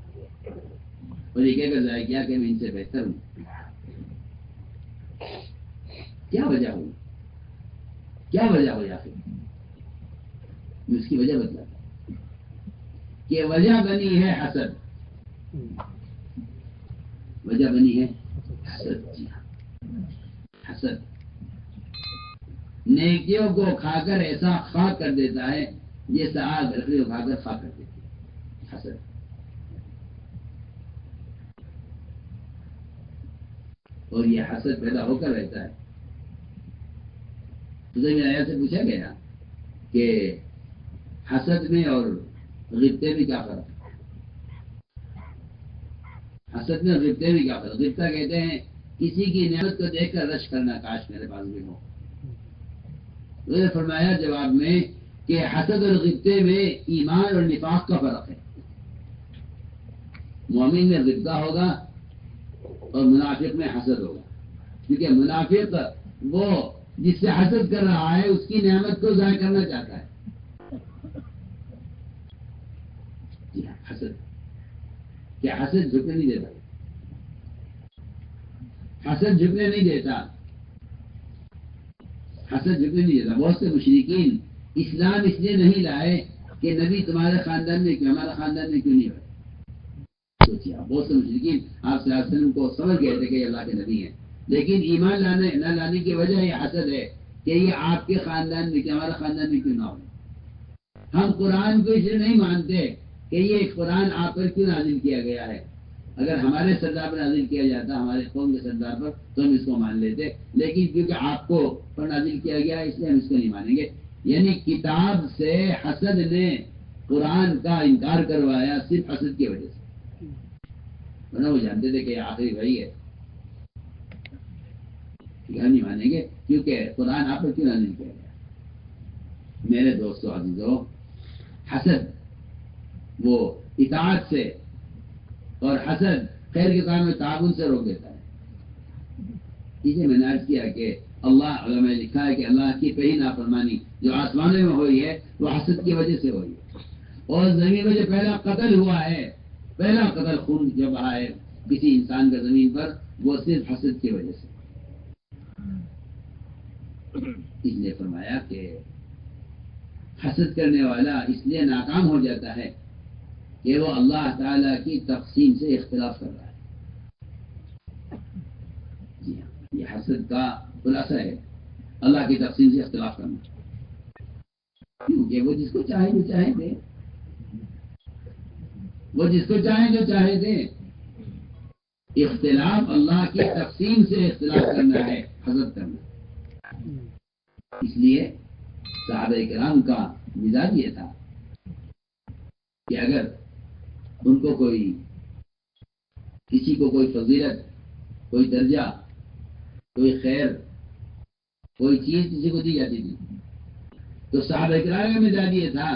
اور یہ کہہ کر ضائع کیا کہ میں ان سے بہتر ہوں۔ کیا وجہ ہوئی؟ کیا وجہ ہوئی آخر؟ میں اس کی وجہ بتلاتا ہوں کہ وجہ بنی ہے حسد۔ وجہ بنی ہے حسد۔ جی ہاں، حسد نیکیوں کو کھا کر ایسا خاک کر دیتا ہے جیسا آگ لکڑی کو کھا کر خاک کر دیتی ہے۔ حسد۔ اور یہ حسد پیدا ہو کر رہتا ہے۔ تو آیا سے پوچھا گیا کہ حسد میں اور غبطے میں کیا فرق ہے؟ حسد میں اور غبطے میں کیا فرق؟ غبطہ کہتے ہیں کسی کی نعمت کو دیکھ کر رش کرنا، کاش میرے پاس بھی ہو۔ انہوں نے فرمایا جواب میں کہ حسد اور غبطے میں ایمان اور نفاق کا فرق ہے۔ مومن میں غبطہ ہوگا اور منافق میں حسد ہوگا، کیونکہ منافق وہ جس سے حسد کر رہا ہے اس کی نعمت کو ضائع کرنا چاہتا ہے۔ جی ہاں، حسد۔ کیا حسد جھکنے نہیں دیتا؟ حسد جھکنے نہیں دیتا، حسد جھکنے نہیں دیتا۔ بہت سے مشرکین اسلام اس لیے نہیں لائے کہ نبی تمہارے خاندان میں کیوں، ہمارے خاندان میں کیوں نہیں ہوئے؟ سوچیے آپ، بہت سے مشرکین آپ صلی اللہ علیہ وسلم کو سمجھ گئے تھے کہ یہ اللہ کے نبی ہیں، لیکن ایمان نہ لانے کی وجہ یہ حسد ہے کہ یہ آپ کے خاندان میں کیوں، ہمارے خاندان میں کیوں نہ ہو۔ ہم قرآن کو اس لیے نہیں مانتے کہ یہ قرآن آپ پر کیوں نازل کیا گیا ہے۔ اگر ہمارے سردار پر نازل کیا جاتا، ہمارے قوم کے سردار پر، تو ہم اس کو مان لیتے، لیکن کیونکہ آپ کو پر نازل کیا گیا ہے اس لیے ہم اس کو نہیں مانیں گے۔ یعنی کتاب سے حسد نے قرآن کا انکار کروایا صرف حسد کی وجہ سے، ورنہ وہ جانتے تھے کہ یہ آخری وحی ہے، ہم نہیں مانیں گے کیونکہ قرآن آپ پر کیوں نازل کیا گیا۔ میرے دوستو عزیزو، حسد وہ اطاعت سے اور حسد خیر کے کام میں تعاون سے روک دیتا ہے۔ اسے میں نے عرض کیا کہ اللہ علماء نے لکھا ہے کہ اللہ کی پہلی نافرمانی جو آسمانوں میں ہوئی ہے وہ حسد کی وجہ سے ہوئی ہے، اور زمین میں جو پہلا قتل ہوا ہے، پہلا قتل خون جو بہا ہے کسی انسان کا زمین پر، وہ صرف حسد کی وجہ سے۔ اس نے فرمایا کہ حسد کرنے والا اس لیے ناکام ہو جاتا ہے کہ وہ اللہ تعالی کی تقسیم سے اختلاف کر رہا ہے۔ جی ہاں، یہ حسد کا خلاصہ ہے، اللہ کی تقسیم سے اختلاف کرنا۔ کیونکہ وہ جس کو چاہے جو چاہے دے، وہ جس کو چاہے جو چاہے دے۔ اختلاف اللہ کی تقسیم سے اختلاف کرنا ہے، حسد کرنا۔ اس لیے صحابہ کرام کا مزاج یہ تھا کہ اگر ان کو کسی کو کوئی فضیلت، کوئی درجہ، کوئی خیر، کوئی چیز کسی کو دی جاتی تھی تو صحابہ کرام کا مزاج یہ تھا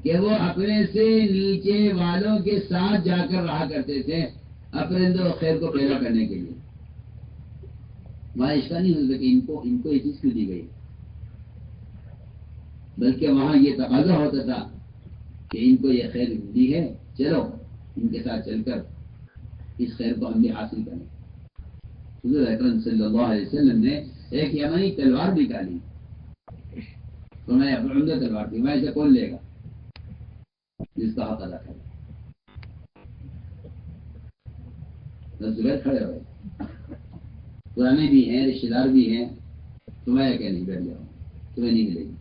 کہ وہ اپنے سے نیچے والوں کے ساتھ جا کر رہا کرتے تھے اپنے اندر خیر کو پیدا کرنے کے لیے۔ وہاں اس کا نہیں ہوتا کہ ان کو یہ چیز کیوں دی گئی، بلکہ وہاں یہ تقاضا ہوتا تھا کہ ان کو یہ خیر دی ہے، چلو ان کے ساتھ چل کر اس خیر کو ہم بھی حاصل کریں۔ حضور اکرم صلی اللہ علیہ وسلم نے ایک یمنی تلوار نکالی، تو میں عمدہ تلوار تھی، میں اسے کون لے گا جس کا حق ادا کرے؟ زبیر کھڑے ہوئے، پرانے بھی ہیں، رشتے دار بھی ہیں، تمہیں کیا نہیں بیٹھ جاؤ، تمہیں نہیں ملے گی۔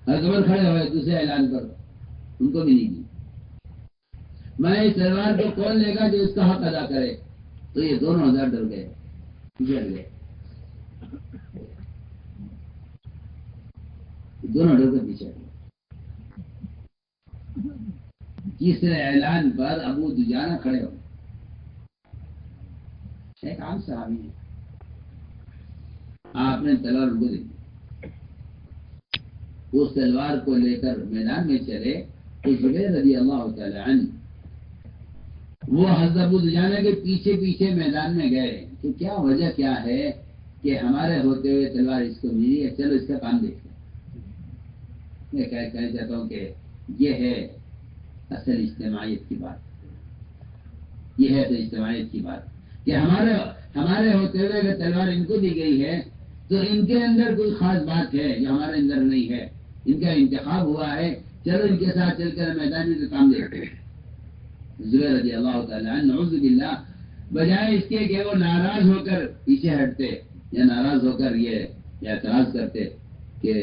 زبیر کھڑے ہوئے دوسرے اعلان پر، ان کو بھی نہیں دی۔ میں اس تلوار کو کون لے گا جو اس کا حق ادا کرے؟ تو یہ دونوں ہزار ڈر گئے، ڈر گئے، دونوں ڈر کر پیچھے گئے۔ تیسرے اعلان پر ابو دجانہ کھڑے ہوئے، ایک عام صحابی ہے، آپ نے تلوار ان کو دی، اس تلوار کو لے کر میدان میں چلے تو زبیر رضی اللہ تعالی عنہ وہ حضرت ابو دجانہ کے پیچھے پیچھے میدان میں گئے کہ کیا وجہ کیا ہے کہ ہمارے ہوتے ہوئے تلوار اس کو ملی ہے، چلو اس کا کام دیکھتے ہیں۔ میں کہنا چاہتا ہوں کہ یہ ہے اصل اجتماعیت کی بات، یہ ہے اصل اجتماعیت کی بات کہ ہمارے ہوتے ہوئے اگر تلوار ان کو دی گئی ہے تو ان کے اندر کوئی خاص بات ہے جو ہمارے اندر نہیں ہے، ان کا انتخاب ہوا ہے، چلو ان کے ساتھ چل کر میدان میں کام دیکھتے ہیں۔ زبیر رضی اللہ تعالیٰ عنہ نعوذ باللہ بجائے اس کے کہ وہ ناراض ہو کر پیچھے ہٹتے یا ناراض ہو کر یہ اعتراض کرتے کہ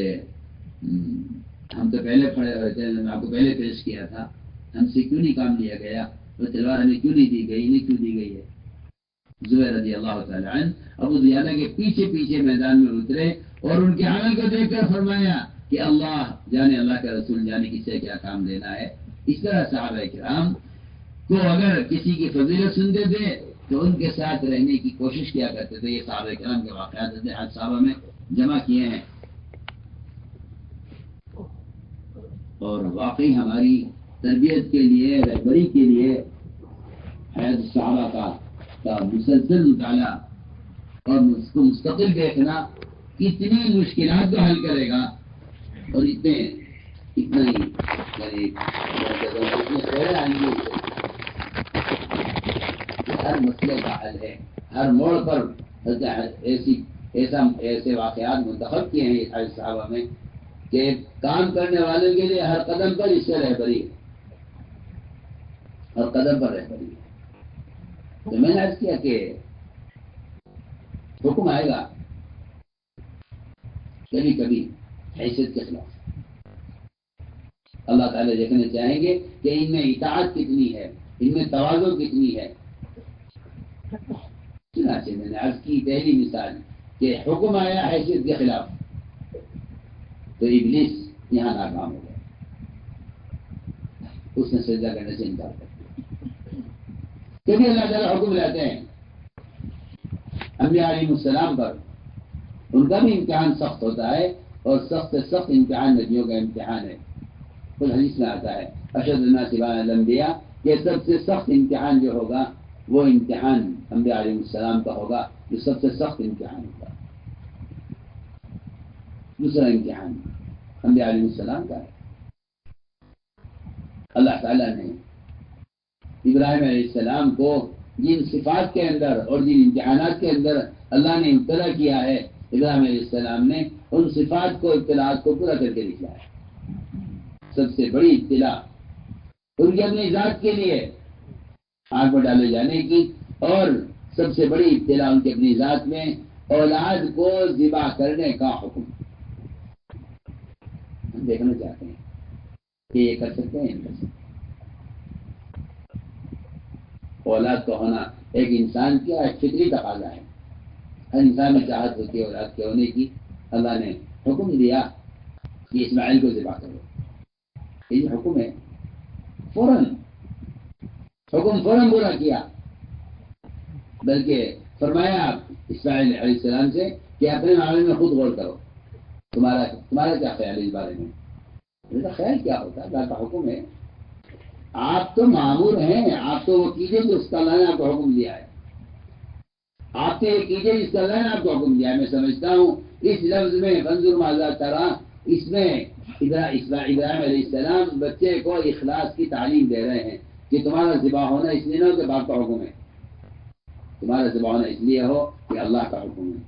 ہم تو پہلے کھڑے ہوئے تھے، میں آپ کو پہلے پیش کیا تھا، ہم سے کیوں نہیں کام لیا گیا، وہ تلوار ہمیں کیوں نہیں دی گئی، نہیں کیوں دی گئی ہے۔ زبیر رضی اللہ تعالیٰ عنہ ابو دجانہ کے پیچھے پیچھے میدان میں اترے اور ان کے عمل کو دیکھ کر فرمایا کہ اللہ جانے، اللہ کا رسول جانے کس سے کیا کام دینا ہے۔ اس طرح صحابہ کرام کو اگر کسی کی فضیلت سنتے تھے تو ان کے ساتھ رہنے کی کوشش کیا کرتے تھے۔ یہ صحابہ کرام کے واقعات آج صحابہ میں جمع کیے ہیں، اور واقعی ہماری تربیت کے لیے، رہبری کے لیے حیات صحابہ کا مسلسل مطالعہ اور اس کو مستقل دیکھنا کتنی مشکلات کو حل کرے گا، اور اتنا ہی یعنی خیر آئیں گے، ہر مسئلے کا حل ہے، ہر موڑ پر ایسے واقعات منتخب کیے ہیں حیات صحابہ میں کہ کام کرنے والوں کے لیے ہر قدم پر اس سے رہبری ہے، ہر قدم پر رہبری ہے۔ تو میں نے عرض کیا کہ حکم آئے گا کبھی کبھی حیثیت کے خلاف، اللہ تعالیٰ دیکھنا چاہیں گے کہ ان میں اطاعت کتنی ہے، ان میں تواضع کتنی ہے۔ چنانچہ میں نے عرض کی پہلی مثال کہ حکم آیا حیثیت کے خلاف تو ابلیس یہاں ناکام ہو گیا، اس نے سجدہ کرنے سے انکار کر دیا۔ کبھی اللہ تعالیٰ حکم لاتے ہیں انبیاء علیہ السلام پر، ان کا بھی امتحان سخت ہوتا ہے، اور سخت سے سخت امتحان نبیوں کا امتحان ہے۔ خود حدیث میں آتا ہے اشد الناس بلاء الانبیاء، کہ سب سے سخت امتحان جو ہوگا وہ امتحان انبیاء علیہ السلام کا ہوگا، جو سب سے سخت امتحان ہوگا۔ دوسرا امتحان انبیاء علیہ السلام کا ہے۔ اللہ تعالیٰ نے ابراہیم علیہ السلام کو جن صفات کے اندر اور جن امتحانات کے اندر اللہ نے ابتلا کیا ہے، ابراہیم علیہ السلام نے ان صفات کو، ابتلاءات کو پورا کر کے دکھلایا۔ سب سے بڑی ابتلا ان کی اپنی ذات کے لیے آگ میں ڈالے جانے کی، اور سب سے بڑی ابتلا ان کی اپنی ذات میں اولاد کو ذبح کرنے کا حکم۔ ہم دیکھنا چاہتے ہیں کہ یہ کر سکتے ہیں، کر سکتے ہیں۔ اولاد تو ہونا ایک انسان کا ایک فطری تقاضا ہے، ہر انسان میں چاہت ہوتی ہے اولاد کے ہونے کی۔ اللہ نے حکم دیا کہ اسماعیل کو ذبح کرو، یہ حکم ہے، حکم فوراً پورا کیا، بلکہ فرمایا اسماعیل علیہ السلام سے کہ اپنے معاملے میں خود غور کرو، تمہارا کیا خیال ہے اس بارے میں؟ اس کا خیال کیا ہوتا ہے؟ اللہ کا حکم ہے، آپ تو مامور ہیں، آپ تو وہ کیجیے جو اس کا اللہ نے آپ کو حکم دیا ہے، آپ تو یہ کیجیے جس کا اللہ نے آپ کو حکم دیا ہے۔ میں سمجھتا ہوں اس لفظ میں فانظر ماذا ترى، اس میں ابراہیم علیہ السلام بچے کو اخلاص کی تعلیم دے رہے ہیں کہ تمہارا ذبح ہونا اس لیے نہ ہو کہ باپ کا حکم ہے، تمہارا ذبح ہونا اس لیے ہو کہ اللہ کا حکم ہے۔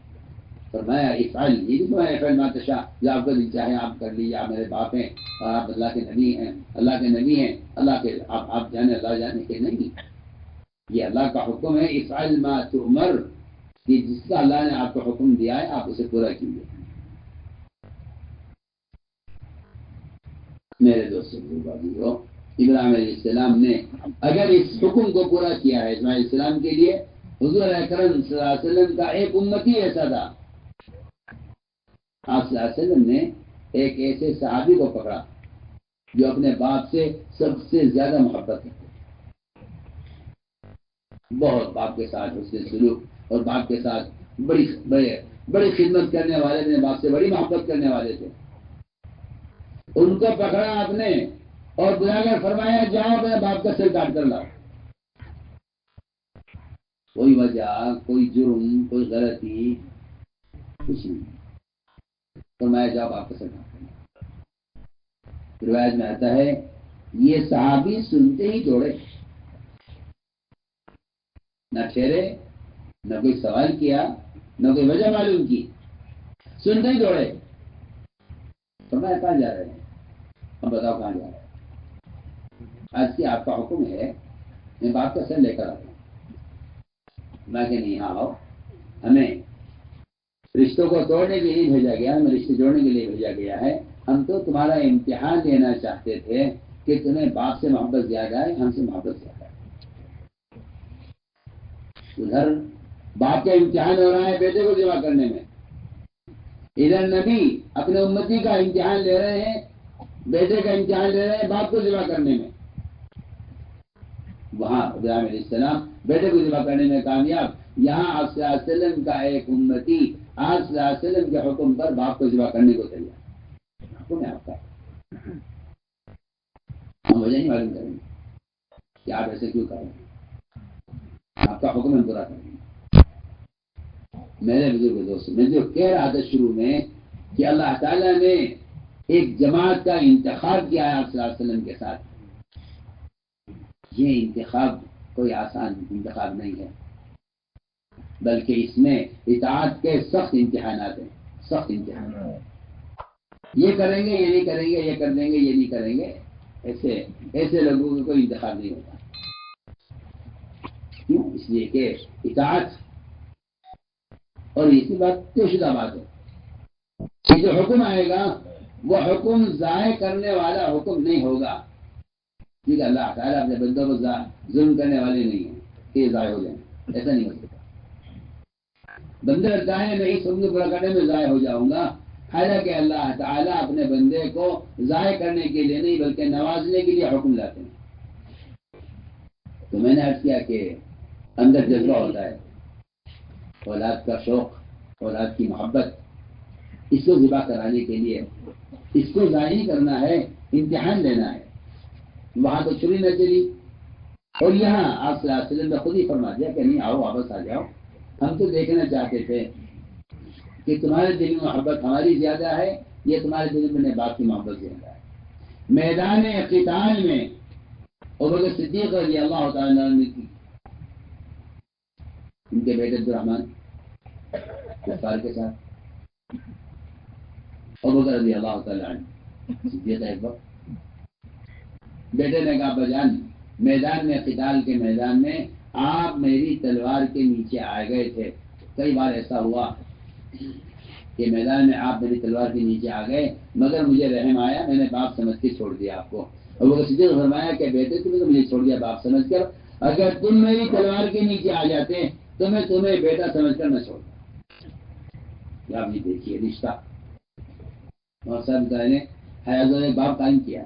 فرمایا افعل، یہ بھی فرمایا افعل ما تشاء، جو آپ کا دل چاہے آپ کر لیجیے، آپ میرے باپ ہیں اور آپ اللہ کے نبی ہیں، اللہ کے آپ جانے، اللہ جانے کے نہیں، یہ اللہ کا حکم ہے۔ افعل ما تؤمر، کہ جس کا اللہ نے آپ کو حکم دیا ہے آپ اسے پورا کیجیے۔ میرے دوستوں بھائیو، ابراہیم علیہ السلام نے اگر اس حکم کو پورا کیا ہے اسماعیل علیہ السلام کے لیے، حضور اکرم صلی اللہ علیہ وسلم کا ایک امتی ایسا تھا، آپ صلی اللہ علیہ وسلم نے ایک ایسے صحابی کو پکڑا جو اپنے باپ سے سب سے زیادہ محبت کرتے، بہت باپ کے ساتھ اس کے سلوک اور باپ کے ساتھ بڑی خدمت کرنے والے تھے، باپ سے بڑی محبت کرنے والے تھے. ان کو پکڑا آپ نے اور بلا کر فرمایا جاؤ میرے باپ کا سر کاٹ کر لاؤ. کوئی وجہ، کوئی جرم، کوئی غلطی کچھ نہیں. فرمایا جاؤ باپ کا سر کاٹ کر لاؤ. روایت میں آتا ہے یہ صحابی سنتے ہی دوڑے، نہ ٹھہرے، نہ کوئی سوال کیا، نہ کوئی وجہ معلوم کی، سنتے ہی دوڑے. فرمایا کہاں جا رہے ہیں؟ اب بتاؤ کہاں جا رہے ہیں؟ آج کی آپ کا حکم ہے میں باپ کا سر لے کر آتا ہوں. میں کہ نہیں، ہاں آؤ. ہمیں رشتوں کو توڑنے کے لیے بھیجا گیا، ہمیں رشتے جوڑنے کے لیے بھیجا گیا ہے. ہم تو تمہارا امتحان لینا چاہتے تھے کہ تمہیں باپ سے محبت زیادہ ہے، ہم سے محبت زیادہ ہے. ادھر باپ کا امتحان ہو رہا ہے بیٹے کو ذبح کرنے میں، ادھر نبی اپنے امتی کا امتحان لے رہے ہیں، بیٹے کا امتحان لے رہے ہیں باپ کو ذبح کرنے میں. وہاں ابراہیم علیہ السلام بیٹے کو ذبح کرنے میں کامیاب. یہاں آپ صلی اللہ علیہ وسلم کا ایک امتی آپ صلی اللہ علیہ وسلم کے حکم پر باپ کو ذبح کرنے کو تیار. حکم ہے آپ کا، ہم وجہ نہیں معلوم کریں گے کہ آپ ایسے کیوں کریں گے. آپ کا حکم ہم پورا کریں گے. میرے بزرگ دوست، میں جو کہہ رہا تھا شروع میں کہ اللہ تعالیٰ نے ایک جماعت کا انتخاب کیا ہے آپ صلی اللہ علیہ وسلم کے ساتھ. یہ انتخاب کوئی آسان انتخاب نہیں ہے، بلکہ اس میں اطاعت کے سخت امتحانات ہیں. سخت امتحانات، یہ کریں گے، یہ نہیں کریں گے، یہ کر دیں گے، یہ نہیں کریں گے. ایسے لوگوں کو کوئی انتخاب نہیں ہوتا. کیوں؟ اس لیے کہ اطاعت اور اسی بات طے شدہ بات ہے کہ جو حکم آئے گا وہ حکم ضائع کرنے والا حکم نہیں ہوگا. کیونکہ اللہ تعالیٰ اپنے بندوں کو ظلم کرنے والے نہیں ہیں کہ یہ ضائع ہو جائیں. ایسا نہیں ہو سکتا. بندے لگتا ہے میں اس حکم کو پورا کرنے میں ضائع ہو جاؤں گا، حالانکہ اللہ تعالیٰ اپنے بندے کو ضائع کرنے کے لیے نہیں بلکہ نوازنے کے لیے حکم لاتے ہیں. تو میں نے عرض کیا کہ اندر جذبہ ہوتا ہے، اولاد کا شوق، اولاد کی محبت، اس کو ذبح کرانے کے لیے اس کو ضائع نہیں کرنا ہے، امتحان لینا ہے. وہاں تو چھری نہ چلی، اور یہاں آپ صلی اللہ علیہ وسلم نے خود ہی فرما دیا کہ نہیں، آؤ واپس آ جاؤ. ہم تو دیکھنا چاہتے تھے کہ تمہارے دل میں محبت ہماری زیادہ ہے، یہ تمہارے دل میں باپ کی محبت زیادہ ہے. میدان قتال میں ابوبکر صدیق رضی اللہ تعالیٰ عنہ کی ان کے بیٹے عبدالرحمن کفار کے ساتھ ابوبکر رضی اللہ تعالیٰ عنہ صدیق ایک وقت بیٹے نے کہا بجان میدان میں قتال کے میدان میں آپ میری تلوار کے نیچے آ گئے تھے. کئی بار ایسا ہوا کہ میدان میں آپ میری تلوار کے نیچے آ گئے، مگر مجھے رحم آیا، میں نے باپ سمجھ کے چھوڑ دیا آپ کو. اور وہ صدیق فرمایا کہ بیٹے تم نے تو مجھے چھوڑ دیا باپ سمجھ کر، اگر تم میری تلوار کے نیچے آ جاتے تو میں تمہیں بیٹا سمجھ کر نہ چھوڑتا. آپ نے دیکھیے رشتہ اور سب نے حیات ایک باپ قائم کیا.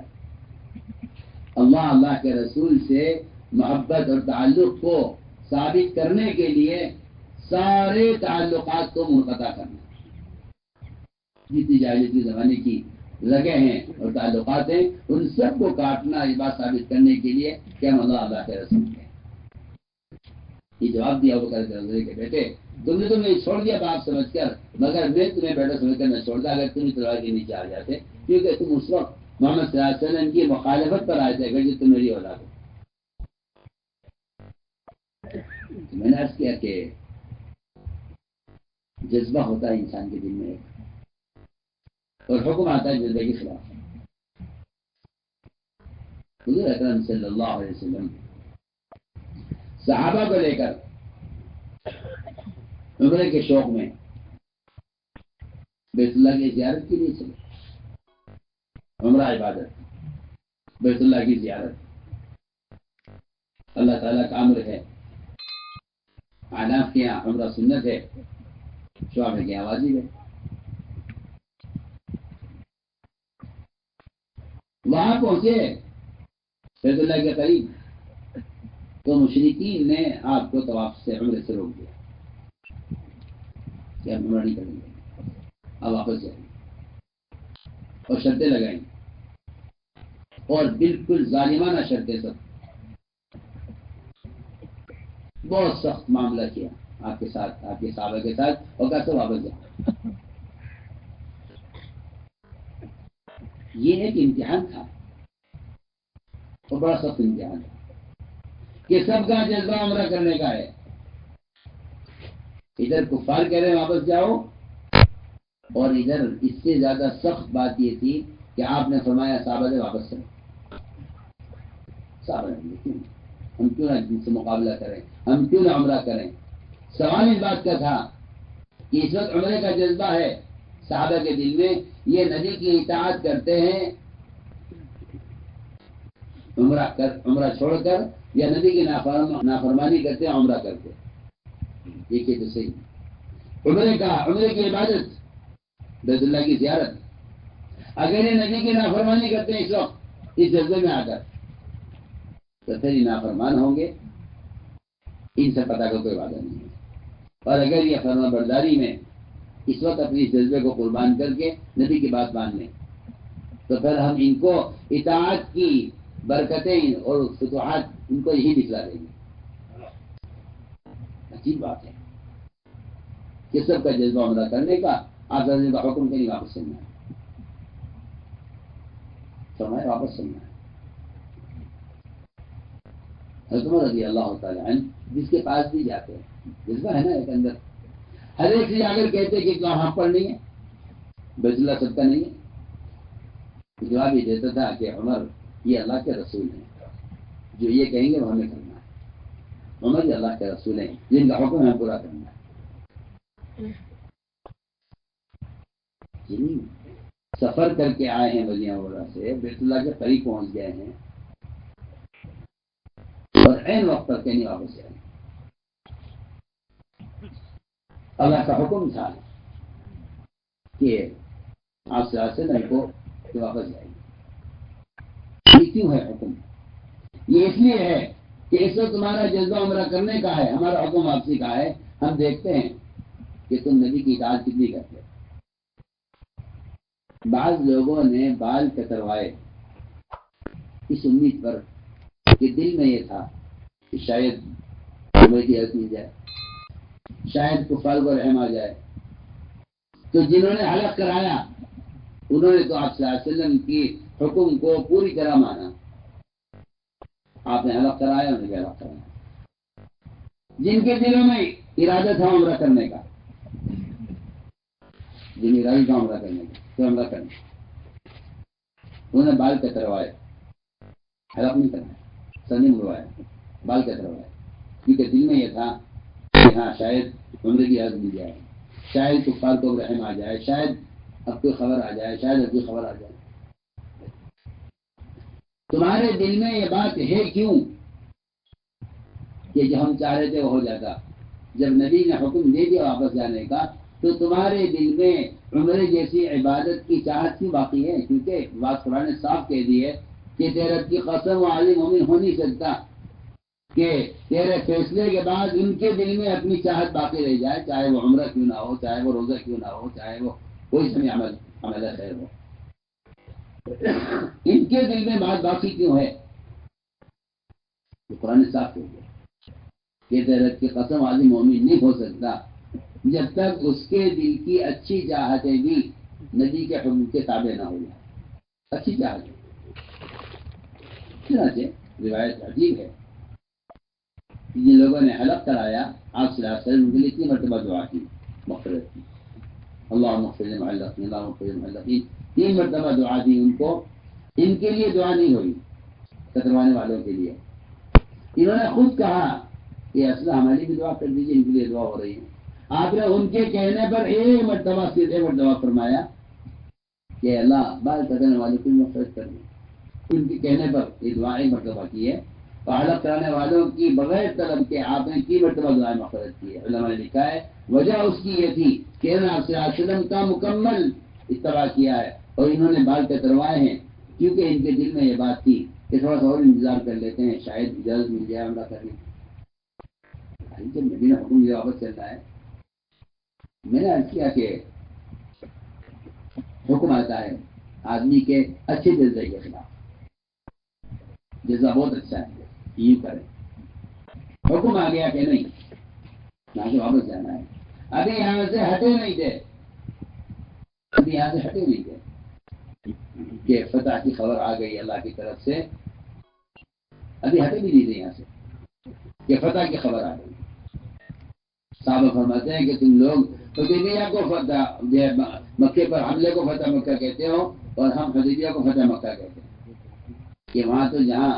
اللہ کے رسول سے محبت اور تعلق کو ثابت کرنے کے لیے سارے تعلقات کو منقطع کرنا. جتنی جاہلیت کے زمانے کی رگیں ہیں اور تعلقات ہیں ان سب کو کاٹنا، یہ بات ثابت کرنے کے لیے کہ ہم اللہ کے رسول ہیں. یہ جواب دیا وہ کہ بیٹے تم نے تمہیں چھوڑ دیا باپ سمجھ کر، مگر میں تمہیں بیٹا سمجھ کر نہ چھوڑتا اگر تم تلوار کے نیچے آ جاتے، کیونکہ تم اس وقت محمد صلی اللہ علیہ وسلم کی مخالفت پر آئے تھے اگر جو تم میری اولاد ہو. میں نے عرض کیا کہ جذبہ ہوتا ہے انسان کے دل میں ایک، اور حکم آتا ہے جذبے کے خلاف. حضور اکرم صلی اللہ علیہ وسلم صحابہ کو لے کر عمرے کے شوق میں بیت اللہ کی زیارت کے لیے چلے. عمرہ عبادت، بیت اللہ کی زیارت اللہ تعالیٰ کا امر ہے. آناف کے یہاں عمرہ سنت ہے، شعب کے یہاں واجب ہے. وہاں پہنچے بیت اللہ کے قریب، تو مشرکین نے آپ کو طواف سے عمرے سے روک دیا کہ ہم عمرہ نہیں کریں گے، اب واپس جائیں گے، اور شرطیں لگائیں، اور بالکل ظالمانہ شرطیں، سب بہت سخت معاملہ کیا آپ کے ساتھ، آپ کے صحابہ کے ساتھ، اور کیسے واپس جائیں۔ یہ ایک امتحان تھا، اور بڑا سخت امتحان تھا کہ سب کا جذبہ عمرہ کرنے کا ہے۔ ادھر کفار کہہ رہے ہیں واپس جاؤ، اور ادھر اس سے زیادہ سخت بات یہ تھی کہ آپ نے فرمایا صحابہ سے واپس چلو۔ صحابہ نے کیوں، ہم کیوں نہ جن سے مقابلہ کریں، ہم کیوں نہ عمرہ کریں۔ سوال اس بات کا تھا کہ اس وقت عمرے کا جذبہ ہے صحابہ کے دل میں، یہ نبی کی اطاعت کرتے ہیں عمرہ چھوڑ کر، یا نبی کی نافرمانی کرتے ہیں عمرہ کرتے۔ دیکھیے تو صحیح، عمرے کی عبادت، بیت اللہ کی زیارت، اگر یہ نبی کی نافرمانی کرتے ہیں اس وقت اس جذبے میں آ کر، تو پھر یہ نافرمان ہوں گے، ان سے پتہ کا کوئی وعدہ نہیں ہے۔ اور اگر یہ فرما برداری میں اس وقت اپنی جذبے کو قربان کر کے نبی کی بات مان لیں، تو پھر ہم ان کو اطاعت کی برکتیں اور فتوحات ان کو یہی دکھلا دیں گے۔ عجیب بات ہے کہ سب کا جذبہ عمرہ کرنے کا، آپ کا حکم کے لیے واپس چلنا ہے، فرمائے واپس چلنا ہے۔ حضرت عمر رضی اللہ تعالیٰ عنہ جس کے پاس بھی جاتے ہیں، جذبہ ہے نا ایک اندر، ہر ایک سے اگر کہتے کہ وہاں پر نہیں ہے، بیت اللہ سب کا نہیں ہے، جواب یہ دیتا تھا کہ عمر یہ اللہ کے رسول ہیں، جو یہ کہیں گے وہ ہمیں کرنا ہے۔ عمر یہ اللہ کے رسول ہیں جن کا حکم ہمیں پورا کرنا ہے۔ سفر کر کے آئے ہیں مدینہ منورہ سے، بیت اللہ کے قریب پہنچ گئے ہیں، اور عین وقت پر کہیں واپس جائیں۔ اللہ کا حکم تھا کہ آپ سے نہیں کو کہ واپس جائیں۔ یہ کیوں ہے حکم؟ یہ اس لیے ہے کہ اس وقت تمہارا جذبہ عمرہ کرنے کا ہے، ہمارا حکم واپسی کا ہے۔ ہم دیکھتے ہیں کہ تم نبی کی اطاعت کتنی کرتے۔ بعض لوگوں نے بال کتروائے اس امید پر کہ دل میں یہ تھا کہ شاید ہمیں کی حق مل جائے، شاید کفار کو رحم آ جائے۔ تو جنہوں نے حلق کرایا انہوں نے تو آپ صلی اللہ علیہ وسلم کی حکم کو پوری طرح مانا۔ آپ نے حلق کرایا، انہوں نے بھی حلق کرایا۔ جن کے دلوں میں ارادہ تھا عمرہ کرنے کا، جن ارادہ تھا عمرہ کرنے کا تو عمرہ کرنا، انہوں نے بال کتروائے، حلق نہیں کرنا، سر نہیں مڑوایا، بال کتروائے، کیونکہ دل میں یہ تھا کہ ہاں شاید عمرے کی حق مل جائے، شاید کفار کو رحم آ جائے، شاید اب کوئی خبر آ جائے، شاید اب کوئی خبر آ جائے۔ تمہارے دل میں یہ بات ہے کیوں کہ جو ہم چاہ رہے تھے وہ ہو جاتا؟ جب نبی نے حکم دے دیا واپس جانے کا تو تمہارے دل میں عمرے جیسی عبادت کی چاہت کیوں باقی ہے؟ کیونکہ بات قرآن نے صاف کہہ دی ہے کہ تیرے رب کی قسم عالم مومن ہو نہیں سکتا کہ تیرے فیصلے کے بعد ان کے دل میں اپنی چاہت باقی رہ جائے، چاہے وہ عمرہ کیوں نہ ہو، چاہے وہ روزہ کیوں نہ ہو، چاہے وہ کوئی سمی عمل خیر ہو، ان کے دل میں بات باقی کیوں ہے؟ قرآن نے صاف کہہ دیا کہ تیرے رب کی قسم عالم مومن نہیں ہو سکتا جب تک اس کے دل کی اچھی چاہتیں بھی نبی کے حکم کے تابع نہ ہو جائے۔ اچھی چاہتیں روایت عجیب ہے، جن لوگوں نے حلق کرایا آپ صلی اللہ علیہ وسلم کے لیے 3 مرتبہ دعا کی مغفرت کی، اللہ مغفر للمحلقین، اللہ مغفر للمحلقین، 3 مرتبہ دعا دی ان کو۔ ان کے لیے دعا نہیں ہوئی، کتروانے والوں کے لیے۔ انہوں نے خود کہا کہ اصلا ہماری بھی دعا کر دیجیے، ان کے لیے دعا ہو رہی ہے۔ آپ نے ان کے کہنے پر 1 مرتبہ صرف 1 مرتبہ فرمایا کہ اللہ بال کترنے والوں کی مغفرت کر دیں۔ ان کے کہنے پر یہ دعا 1 مرتبہ کی ہے، اور حلق کرانے والوں کی بغیر طلب کے آپ نے 3 مرتبہ دعائیں مغفرت کی ہے۔ علماء نے لکھا ہے وجہ اس کی یہ تھی کہ انہوں نے آپ صلی اللہ علیہ وسلم کا مکمل اتباع کیا ہے، اور انہوں نے بال کتروائے ہیں کیونکہ ان کے دل میں یہ بات تھی کہ تھوڑا سا اور انتظار کر لیتے ہیں، شاید جلد مل جائے عمرہ کرنے۔ جب مدینہ حکم یہ واپس چل رہا ہے، میں نے عرض کیا کہ حکم آتا ہے آدمی کے اچھے جذبے کے خلاف، جذبہ بہت اچھا ہے یہ کریں، حکم آ گیا کہ نہیں یہاں سے واپس جانا ہے، ابھی یہاں سے ہٹے نہیں تھے، ابھی یہاں سے ہٹے نہیں تھے کہ فتح کی خبر آ گئی اللہ کی طرف سے، ابھی ہٹے بھی نہیں تھے یہاں سے کہ فتح کی خبر آ گئی۔ صحابہ فرماتے ہیں کہ تم لوگ حدیبیہ کو فتح، مکے پر حملے کو فتح مکہ کہتے ہو، اور ہم حدیبیہ کو فتح مکہ کہتے ہیں، کہ وہاں تو جہاں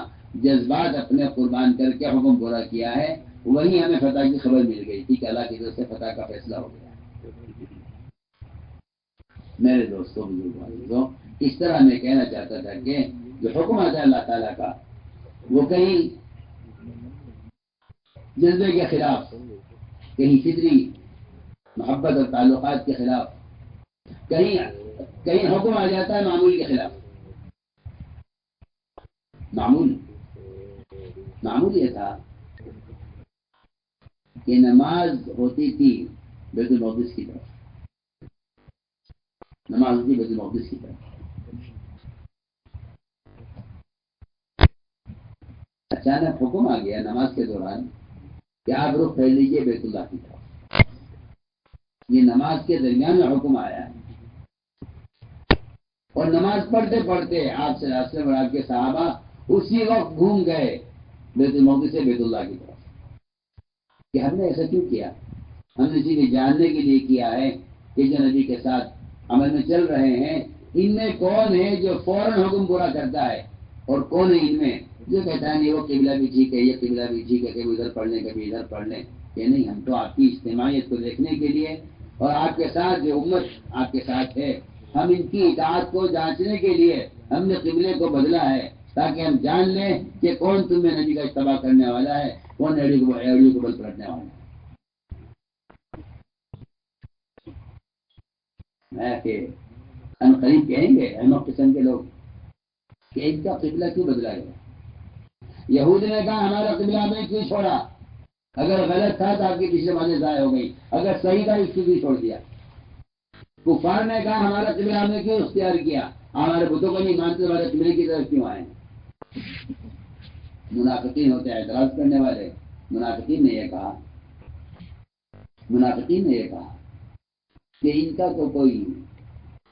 جذبات اپنے قربان کر کے حکم پورا کیا ہے، وہیں ہمیں فتح کی خبر مل گئی تھی کہ اللہ کی طرف سے فتح کا فیصلہ ہو گیا۔ میرے دوستوں بزرگوں عزیزوں، اس طرح میں کہنا چاہتا تھا کہ جو حکم آتا ہے اللہ تعالیٰ کا، وہ کہیں جذبے کے خلاف، کہیں فطری محبت اور تعلقات کے خلاف، کہیں حکم آ جاتا ہے معمول کے خلاف۔ معمول یہ تھا کہ نماز ہوتی تھی بیت المقدس کی طرف، نماز ہوتی بیت المقدس کی طرف، اچانک حکم آ گیا نماز کے دوران کہ آپ رخ پھیر لیجیے بیت اللہ کی طرف۔ یہ نماز کے درمیان میں حکم آیا ہے، اور نماز پڑھتے پڑھتے آپ سے راستے میں آپ کے صحابہ اسی وقت گھوم گئے بیت المقدس سے بیت اللہ کی طرف۔ کہ ہم نے ایسا کیوں کیا؟ ہم نے صرف جاننے کے لیے کیا ہے کہ جو نبی کے ساتھ عمل میں چل رہے ہیں، ان میں کون ہے جو فوراً حکم پورا کرتا ہے، اور کون ہے ان میں جو کہتا ہے نہیں وہ قبلہ بھی ٹھیک ہے، یہ قبلہ بھی ٹھیک ہے، کبھی ادھر پڑھ لیں کبھی ادھر پڑھ لیں۔ کہ نہیں، ہم تو آپ کی اجتماعیت کو دیکھنے کے لیے، اور آپ کے ساتھ جو امت آپ کے ساتھ ہے، ہم ان کی اطاعت کو جانچنے کے لیے ہم نے قبلے کو بدلا ہے، تاکہ ہم جان لیں کہ کون تم میں نبی کا اتباع کرنے والا ہے، کون ایڑی کو بل پلٹنے والا ہے۔ میں کہ ہم قریب کہیں گے احمد قسم کے لوگ کہ ان کا قبلہ کیوں بدلا گیا؟ یہود نے کہا ہمارا قبلہ ہمیں کیوں چھوڑا؟ اگر غلط تھا تو آپ کی پچھلے باتیں ضائع ہو گئی، اگر صحیح تھا اس کو بھی چھوڑ دیا۔ کفار نے کہا ہمارا قبلہ ہم نے کیوں اختیار کیا؟ ہمارے بتوں کو نہیں مانتے، ہمارے قبلے کی طرف کیوں آئے؟ منافقین ہوتے ہیں اعتراض کرنے والے۔ منافقین نے یہ کہا کہ ان کا تو کوئی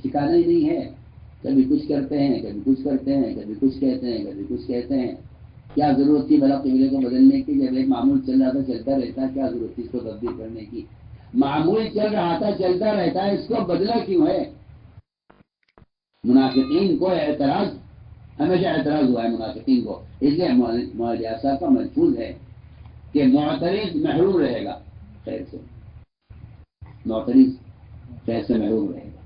ٹھکانا ہی نہیں ہے، کبھی کچھ کرتے ہیں، کبھی کچھ کرتے ہیں، کبھی کچھ کہتے ہیں، کبھی کچھ کہتے ہیں۔ کیا ضرورت تھی بھلا قبلے کو بدلنے کی؟ جب ایک معمول چل رہا تھا چلتا رہتا، کیا ضرورت تھی اس کو تبدیل کرنے کی؟ معمول چل رہا تھا چلتا رہتا ہے، اس کو بدلا کیوں ہے؟ منافقین کو اعتراض، ہمیشہ اعتراض ہوا ہے منافقین کو، اس لیے مولانا صاحب کا ملفوظ ہے کہ معترض محروم رہے گا خیر سے، معترض خیر سے محروم رہے گا،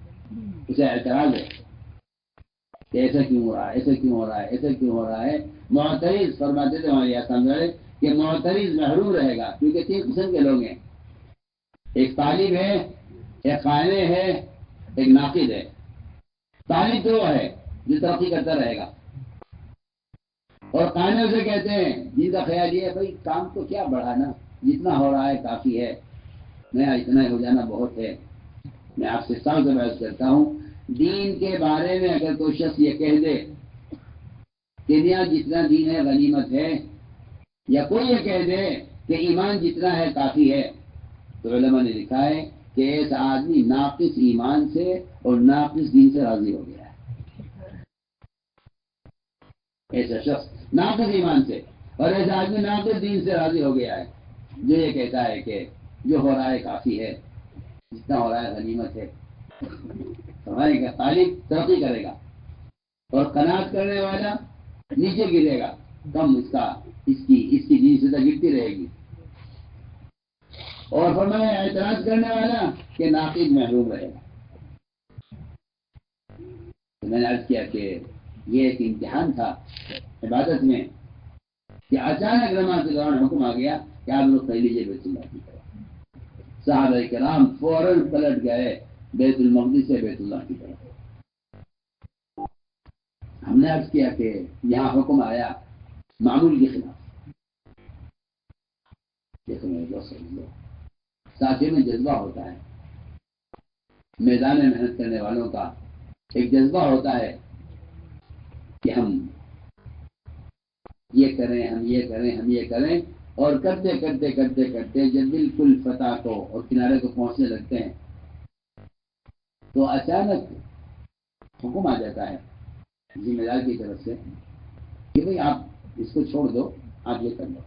اسے اعتراض ہے کہ ایسا کیوں ہو رہا ہے، ایسا کیوں ہو رہا ہے، ایسا کیوں ہو رہا ہے۔ معترض فرماتے تھے ہمارے یہاں کہ معترض محروم رہے گا، کیونکہ 3 قسم کے لوگ ہیں، ایک طالب ہے، ایک قائل ہے، ایک ناقد ہے۔ طالب تو وہ ہے جو ترقی کرتا رہے گا، اور قائل اسے کہتے ہیں جن کا خیال یہ ہے بھائی کام تو کیا بڑھانا، جتنا ہو رہا ہے کافی ہے، میں اتنا ہو جانا بہت ہے۔ میں آپ سے صاف سے بحث کرتا ہوں، دین کے بارے میں اگر کوئی شخص یہ کہہ دے کہ دنیا جتنا دین ہے غنیمت ہے، یا کوئی یہ کہہ دے کہ ایمان جتنا ہے کافی ہے، تو علماء نے لکھا ہے کہ ایسا آدمی ناقص ایمان سے اور ناقص دین سے راضی ہو گیا ہے۔ ایسا شخص ناقص ایمان سے اور ایسا آدمی ناقص دین سے راضی ہو گیا ہے جو یہ کہتا ہے کہ جو ہو رہا ہے کافی ہے، جتنا ہو رہا ہے غنیمت ہے۔ فرمانے کا طالب ترقی کرے گا، اور قناعت کرنے والا نیچے گرے گا، کم اس کی دین سے گرتی رہے گی۔ اور فرمایا اعتراض کرنے والا کہ ناقد محروم رہے گا۔ تو میں نے عرض کیا کہ یہ ایک امتحان تھا عبادت میں کہ اچانک نماز کے دوران حکم آ گیا کہ آپ لوگ پہلے لیجیے بیت اللہ کی طرف۔ صحابہ کرام فوراً پلٹ گئے بیت المقدس سے بیت اللہ کی طرف۔ ہم نے عرض کیا کہ یہاں حکم آیا معمول کے خلاف. دیکھو میرے دوست ساتھیوں میں جذبہ ہوتا ہے، میدان میں محنت کرنے والوں کا ایک جذبہ ہوتا ہے کہ ہم یہ کریں، ہم یہ کریں، ہم یہ کریں، اور کرتے کرتے کرتے کرتے جب بالکل فتح کو اور کنارے کو پہنچنے لگتے ہیں تو اچانک حکم آ جاتا ہے ذمہ دار کی طرف سے کہ بھئی آپ اس کو چھوڑ دو، آپ یہ کر لو.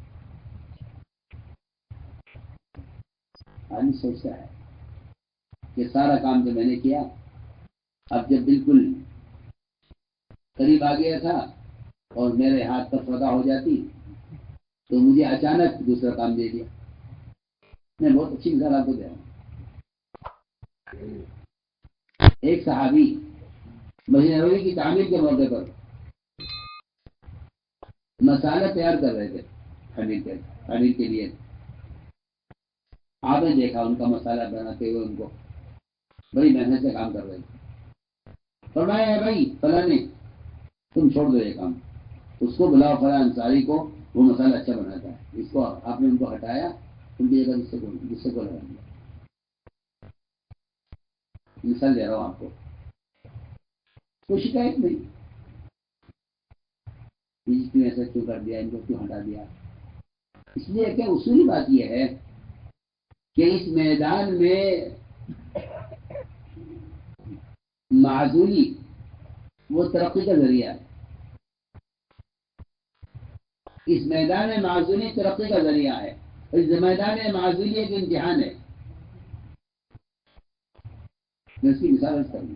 آدمی سوچتا ہے کہ سارا کام جو میں نے کیا، اب جب بالکل قریب آ گیا تھا اور میرے ہاتھ پر فتح ہو جاتی تو مجھے اچانک دوسرا کام دے دیا. میں بہت اچھی مثال آپ کو دے رہا ہوں. ایک صحابی مسجد نبوی کی تعمیر کے موقع پر مسالہ تیار کر رہے تھے خمیر کے لیے. آپ نے دیکھا ان کا مسالہ بناتے ہوئے ان کو بڑی محنت سے کام کر رہے تھے. فرمایا ہے بھائی فلاں نے تم چھوڑ دو یہ کام، اس کو بلاؤ فلاں انصاری کو، وہ مسالہ اچھا بناتا ہے. اس کو آپ نے ان کو ہٹایا، ان کی جگہ جس کو لگا دیا. مثال دے رہا ہوں آپ کو. کوئی شکایت نہیں کیوں ایسا کیوں کر دیا، ان کو کیوں ہٹا دیا. اس لیے کہ اصولی بات یہ ہے کہ اس میدان میں معذولی وہ ترقی کا ذریعہ ہے. اس میدان میں معذولی ترقی کا ذریعہ ہے. اس میدان میں معذولی ایک امتحان ہے. میں اس کی مثال کروں،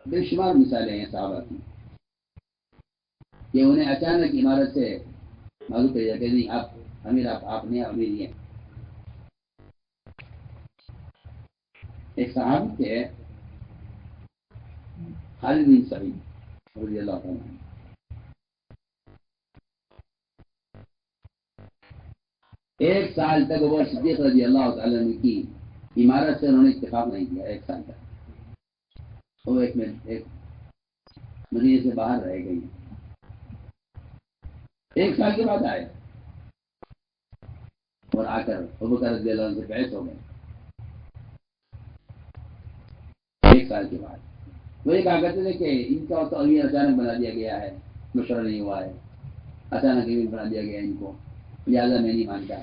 بے شمار مثالیں ہیں صحابہ کی کہ انہیں اچانک عمارت سے معلوم پڑ جاتے نہیں آپ امیر، آپ نہیں امیر ہیں. ایک صحابی تھے خالد بن سعید رضی اللہ تعالیٰ عنہ. ایک سال تک وہ صدیق رضی اللہ تعالیٰ عنہ کی عمارت سے انہوں نے اتفاق نہیں کیا. ایک سال تک وہ ایک مدینے سے باہر رہ گئی. ایک سال کے بعد آئے اور آ کر ابوبکر رضی اللہ عنہ سے بحث ہو گئے. ایک سال کے بعد وہ یہ کہا کرتے تھے کہ ان کا تو امیر اچانک بنا دیا گیا ہے، مشورہ نہیں ہوا ہے، اچانک امیر بنا دیا گیا ان کو، لہٰذا میں نہیں مانتا.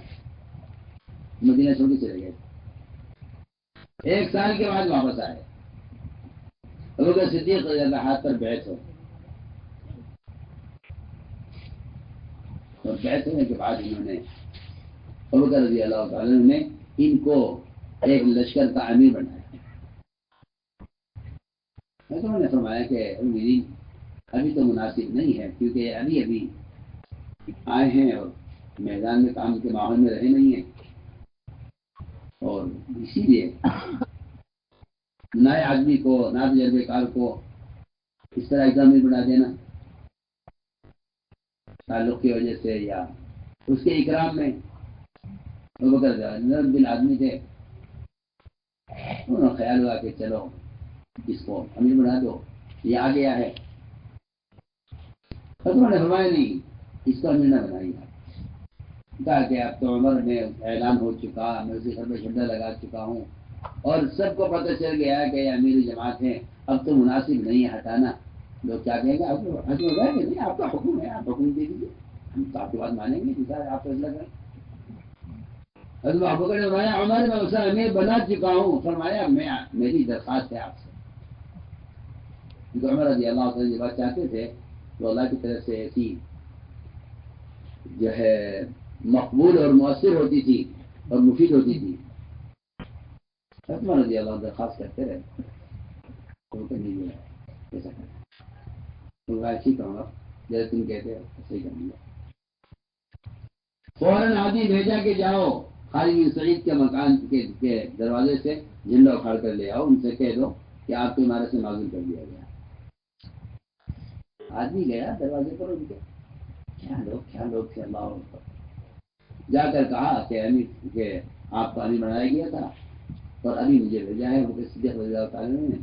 مدینہ چھوڑ کے چلے گئے. ایک سال کے بعد واپس آئے. ابوبکر صدیق رضی اللہ ہاتھ پر بیعت ہو، اور بیعت ہونے کے بعد انہوں نے ابوبکر رضی اللہ تعالیٰ نے ان کو ایک لشکر کا امیر بنایا. انہوں نے فرمایا کہ امین ابھی تو مناسب نہیں ہے، کیونکہ ابھی آئے ہیں اور میدان میں کام کے ماحول میں رہے نہیں ہیں، اور اسی لیے نئے آدمی کو، ناتجربے کار کو اس طرح اکرام بنا دینا تعلق کی وجہ سے یا اس کے اکرام میں. ابوبکر دل آدمی تھے، انہوں نے خیال ہوا کہ چلو اس کو امیر بنا دو، یہ آ گیا ہے. انہوں نے فرمایا نہیں، اس کو امیر نہ بنائیے. کہا کہ اب تو عمر میں اعلان ہو چکا، میں اسی گھر میں جھنڈا لگا چکا ہوں اور سب کو پتہ چل گیا ہے کہ یہ امیر جماعت ہے، اب تو مناسب نہیں ہے ہٹانا. لوگ کیا کہیں گے؟ نہیں، آپ کا حکم ہے، آپ حکم دے دیجیے، ہم تو آپ کی بات مانیں گے. آپ فیصلہ کریں. ابوبکر نے فرمایا عمر میں اسے امیر بنا چکا ہوں. فرمایا میری درخواست ہے آپ سے. عمر رضی اللہ عنہ یہ بات چاہتے تھے تو اللہ کی طرف سے ایسی جو ہے مقبول اور مؤثر ہوتی تھی اور مفید ہوتی تھی. عمر رضی اللہ عنہ درخواست کرتے رہے تو نہیں ایسا کرنا تو ایسی کہوں گا جیسے تم کہتے ہو صحیح کریں گے. فوراً آدمی بھیجا کہ جاؤ خالد بن سعید کے مکان کے دروازے سے جھنڈا اکھاڑ کر لے آؤ، ان سے کہہ دو کہ آپ کی عمارت سے معزول کر دیا گیا. آدمی گیا دروازے پر، ان کے کیا لوگ تھے. اللہ جا کر کہا کہ آپ کو امیر بنایا گیا تھا اور ابھی مجھے بھیجا ہے. وہ صدیق رضی اللہ تعالیٰ نے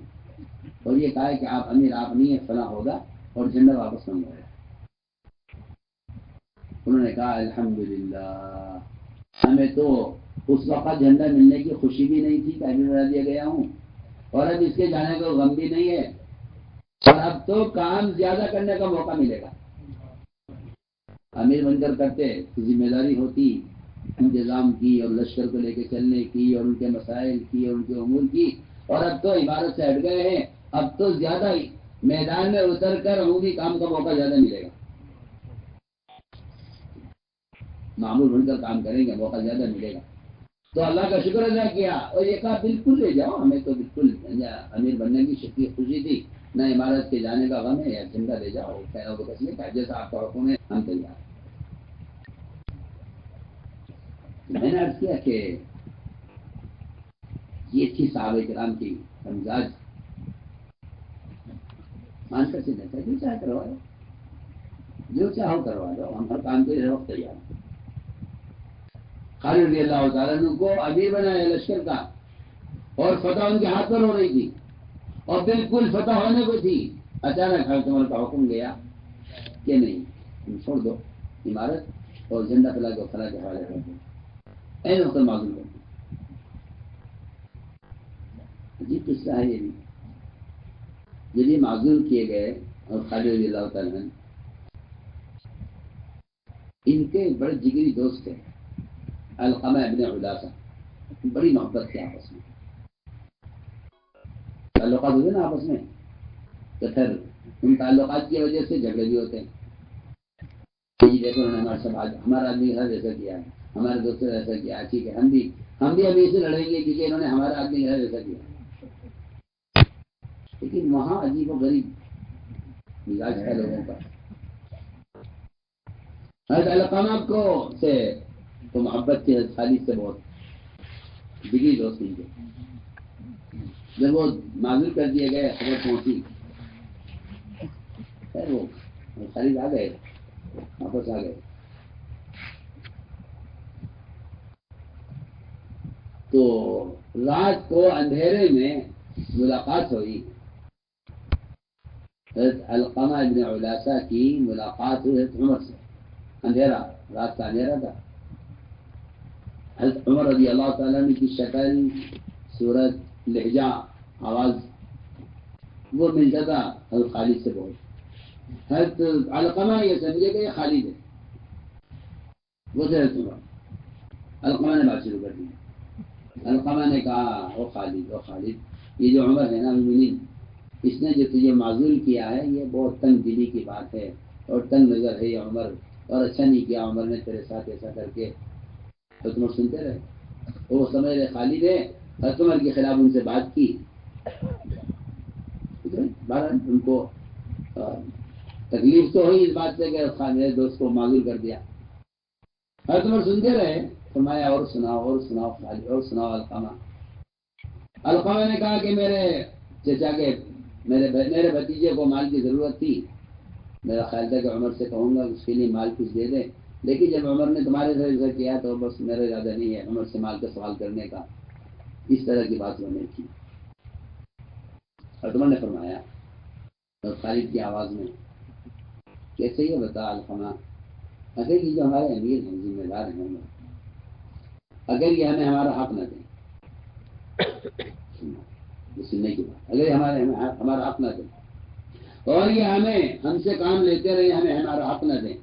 اور یہ کہا ہے کہ آپ امیر آپ نہیں ہے، فلاں ہوگا، اور جھنڈا واپس منگوایا۔ انہوں نے کہا الحمدللہ، ہمیں تو اس وقت جھنڈا ملنے کی خوشی بھی نہیں تھی کہ امیر بنا دیا گیا ہوں، اور اب اس کے جانے کا غم بھی نہیں ہے، اور اب تو کام زیادہ کرنے کا موقع ملے گا۔ امیر بن کر کرتے تو ذمہ داری ہوتی انتظام کی اور لشکر کو لے کے چلنے کی اور ان کے مسائل کی اور ان کے امور کی، اور اب تو عبادت سے ہٹ گئے ہیں، اب تو زیادہ میدان میں اتر کر عمومی کام کا موقع زیادہ ملے گا، معمول بن کر کام کریں گے، موقع زیادہ ملے گا۔ تو اللہ کا شکر ادا کیا اور یہ کہا بالکل لے جاؤ، ہمیں تو بالکل امیر بننے کی شکل خوشی تھی، نہ عمارت کے جانے کا غم ہے، یا جھنڈا لے جاؤ، خیر و بس کا جیسا آپ کا حکم ہے ہم تیار۔ میں نے عرض کیا کہ یہ تھی صحابہ کرام کی مزاج، مان کر چلے تھے، جو چاہے کروا دو، جو چاہو کروا دو، ہم ہر کام کے لیے وقت تیار ہیں۔ خالد رضی اللہ تعالیٰ عنہ کو امیر بنایا لشکر کا، اور فتح ان کے ہاتھ پر ہو رہی تھی، اور بالکل فتح ہونے کو تھی، اچانک حضرت عمر کا حکم گیا کہ نہیں، تم چھوڑ دو عمارت اور جھنڈا فلا کو فلا کے حوالے کر دو، این وقت معذور کر دو۔ عجیب قصہ ہے یہ بھی۔ جب یہ معذور کیے گئے، اور خالد رضی اللہ تعالیٰ عنہ ان کے بڑے جگری دوست تھے علقمہ ابن علاسہ، بڑی محبت تھی آپس میں، تعلقات ہوتے نا آپس میں، تو پھر ان تعلقات کی وجہ سے جھگڑے بھی ہوتے ہیں کہ جی دیکھو انہوں نے ہمارے ساتھ ہمارا آدمی کے ساتھ ایسا کیا ہے، ہمارے دوست نے ایسا کیا، ٹھیک ہے ہم بھی ابھی اسے لڑیں گے کیونکہ انہوں نے ہمارا آدمی کے ساتھ ایسا کیا۔ لیکن وہاں عجیب و غریب مزاج ہے لوگوں کا۔ حضرت علقمہ کو سے تو محبت تھی، حضرت خالد سے بہت جگری دوست ان کے۔ جب وہ معذور کر دیے گئے، خبر پہنچی، خیر وہ خالد آ گئے، واپس آ گئے، تو رات کو اندھیرے میں ملاقات ہوئی، حضرت علقمہ ابن علاسہ کی ملاقات ہوئی حضرت عمر سے، اندھیرا، رات کا اندھیرا تھا۔ حضرت عمر رضی اللہ تعالیٰ عنہ کی شکل، صورت، لہجہ، آواز وہ ملتا تھا حضرت خالد سے بہت۔ حضرت علقمہ یہ سمجھے کہ یہ خالد ہے، وہ سے حضرت عمر۔ علقمہ نے بات شروع کر دی، علقمہ نے کہا او خالد، یہ جو عمر ہے نا مومنین، اس نے جو تجھے معذور کیا ہے یہ بہت تنگ دلی کی بات ہے، اور تنگ نظر ہے یہ عمر، اور اچھا نہیں کیا عمر نے تیرے ساتھ ایسا کر کے۔ تو تم سنتے رہے، وہ سمجھ رہے خالد ہے، حضرت عمر کے خلاف ان سے بات کی، بہرحال ان کو تکلیف تو ہوئی اس بات سے کہ میرے دوست کو معذور کر دیا۔ حضرت عمر سنتے رہے، فرمایا اور سناؤ اور سناؤ خالد، اور سناؤ علقمہ۔ علقمہ نے کہا کہ میرے چچا کے میرے بھتیجے کو مال کی ضرورت تھی، میرا خیال تھا کہ عمر سے کہوں گا اس کے لیے مال کچھ دے دے، لیکن جب عمر نے تمہارے سے ایسا کیا تو بس میرا ارادہ نہیں ہے عمر سے مال کا سوال کرنے کا، اس طرح کی بات میں نے کی۔ اور عمر نے فرمایا اور خالد کی آواز میں، کیسے یہ بتا علقمہ، اگر یہ جو ہمارے امیر ہیں، ذمہ دار ہیں، اگر یہ ہمیں ہمارا حق نہ دیں، سننے کی بات، اگر ہمارا حق نہ دیں، اور یہ ہم سے کام لیتے رہے، ہمیں ہمارا حق نہ دیں،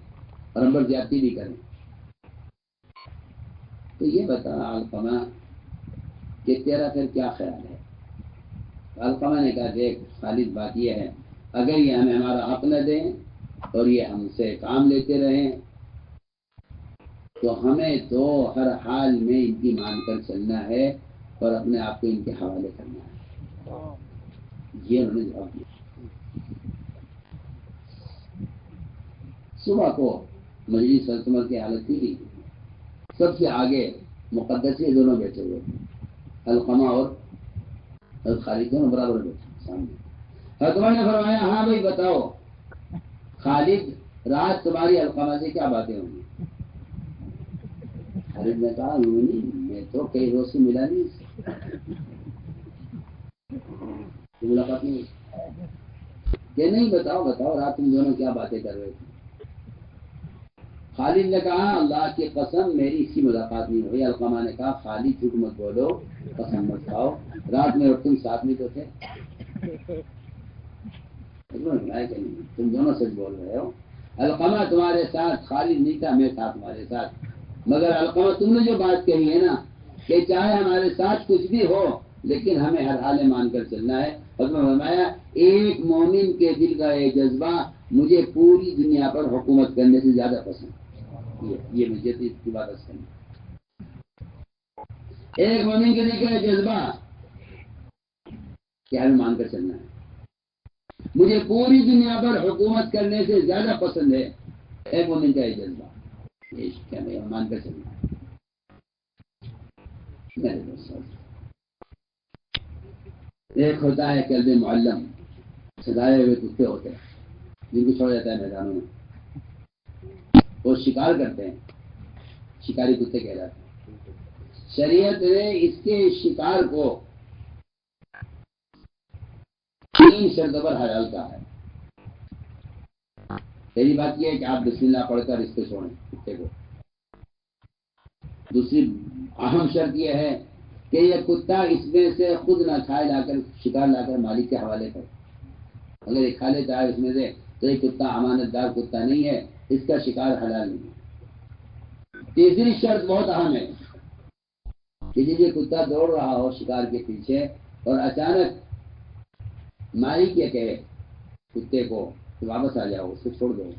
اور ہم پر زیادتی بھی کریں، تو یہ بتا علقمہ کہ تیرا پھر کیا خیال ہے؟ علقمہ نے کہا دیکھ خالد، بات یہ ہے اگر یہ ہمیں ہمارا حق نہ دیں اور یہ ہم سے کام لیتے رہیں تو ہمیں تو ہر حال میں ان کی مان کر چلنا ہے اور اپنے آپ کو ان کے حوالے کرنا ہے۔ یہ انہوں نے جواب دیا۔ صبح کو مجلس سلطنت کی حالت تھی، سب سے آگے مقدس یہ دونوں بیٹھے ہوئے تھے، علقمہ اور خالد دونوں برابر بیٹھے سامنے۔ حضرت عمر نے فرمایا ہاں بھائی بتاؤ خالد، رات تمہاری علقمہ سے کیا باتیں ہوں گی؟ خالد نے کہا میں تو کئی روز سے ملا نہیں، ملاقات نہیں ہوئی کہ نہیں؟ بتاؤ بتاؤ رات تم دونوں کیا باتیں کر رہے تھے؟ خالد نے کہا اللہ کی قسم میری اس کی ملاقات نہیں ہوئی. علقمہ نے کہا خالد جھوٹ مت بولو، قسم مت کھاؤ، رات میں اور تم ساتھ میں تو تھے. تم دونوں سچ بول رہے ہو. علقمہ تمہارے ساتھ، خالد نہیں تھا، میں تھا تمہارے ساتھ. مگر علقمہ تم نے جو بات کہی ہے نا کہ چاہے ہمارے ساتھ کچھ بھی ہو لیکن ہمیں ہر حال مان کر چلنا ہے. اور میں فرمایا ایک مومن کے دل کا یہ جذبہ مجھے پوری دنیا پر حکومت کرنے سے زیادہ پسند ہے. یہ مجھے تو اس کی بات کرنی. ایک مومن کے دل کا یہ جذبہ کہ ہمیں مان کر چلنا ہے مجھے پوری دنیا پر حکومت کرنے سے زیادہ پسند ہے. ایک مومن کا یہ جذبہ کہ ہمیں مان کر چلنا ہے. میرے دوستوں، ایک ہوتا ہے کلب معلم، سدائے ہوئے کتے ہوتے ہیں جن کو چھوڑا جاتا ہے میدانوں میں، وہ شکار کرتے ہیں، شکاری کتے کہلاتے ہیں. شریعت نے اس کے شکار کو 3 شرطوں پر حلال کہا ہے. پہلی بات یہ ہے کہ آپ بسم اللہ پڑھ کر اس کو چھوڑیں کتے کو. دوسری اہم شرط یہ ہے کہ یہ کتا اس میں سے خود نہ کھائے، لا کر شکار لا کر مالک کے حوالے کر. اگر یہ کھا لیتا ہے اس میں سے تو یہ کتا امانت دار کتا نہیں ہے، اس کا شکار حلال نہیں ہے. تیسری شرط بہت اہم ہے کہ جب یہ کتا دوڑ رہا ہو شکار کے پیچھے اور اچانک مالک یہ کہے کتے کو کہ واپس آ جاؤ، اس کو چھوڑ دو،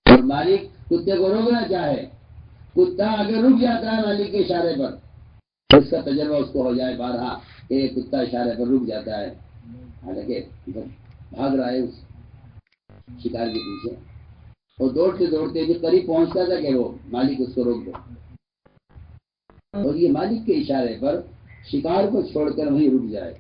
اور مالک کتے کو روکنا چاہے، کتا اگر رک جاتا ہے مالک کے اشارے پر، اس کا تجربہ اس کو ہو جائے بارہا کہ یہ کتا اشارے پر رک جاتا ہے، حالانکہ بھاگ رہا ہے اس شکار کے پیچھے، اور دوڑتے دوڑتے جو قریب پہنچتا تھا کہ وہ مالک اس کو روک دو، اور یہ مالک کے اشارے پر شکار کو چھوڑ کر وہیں رک جائے،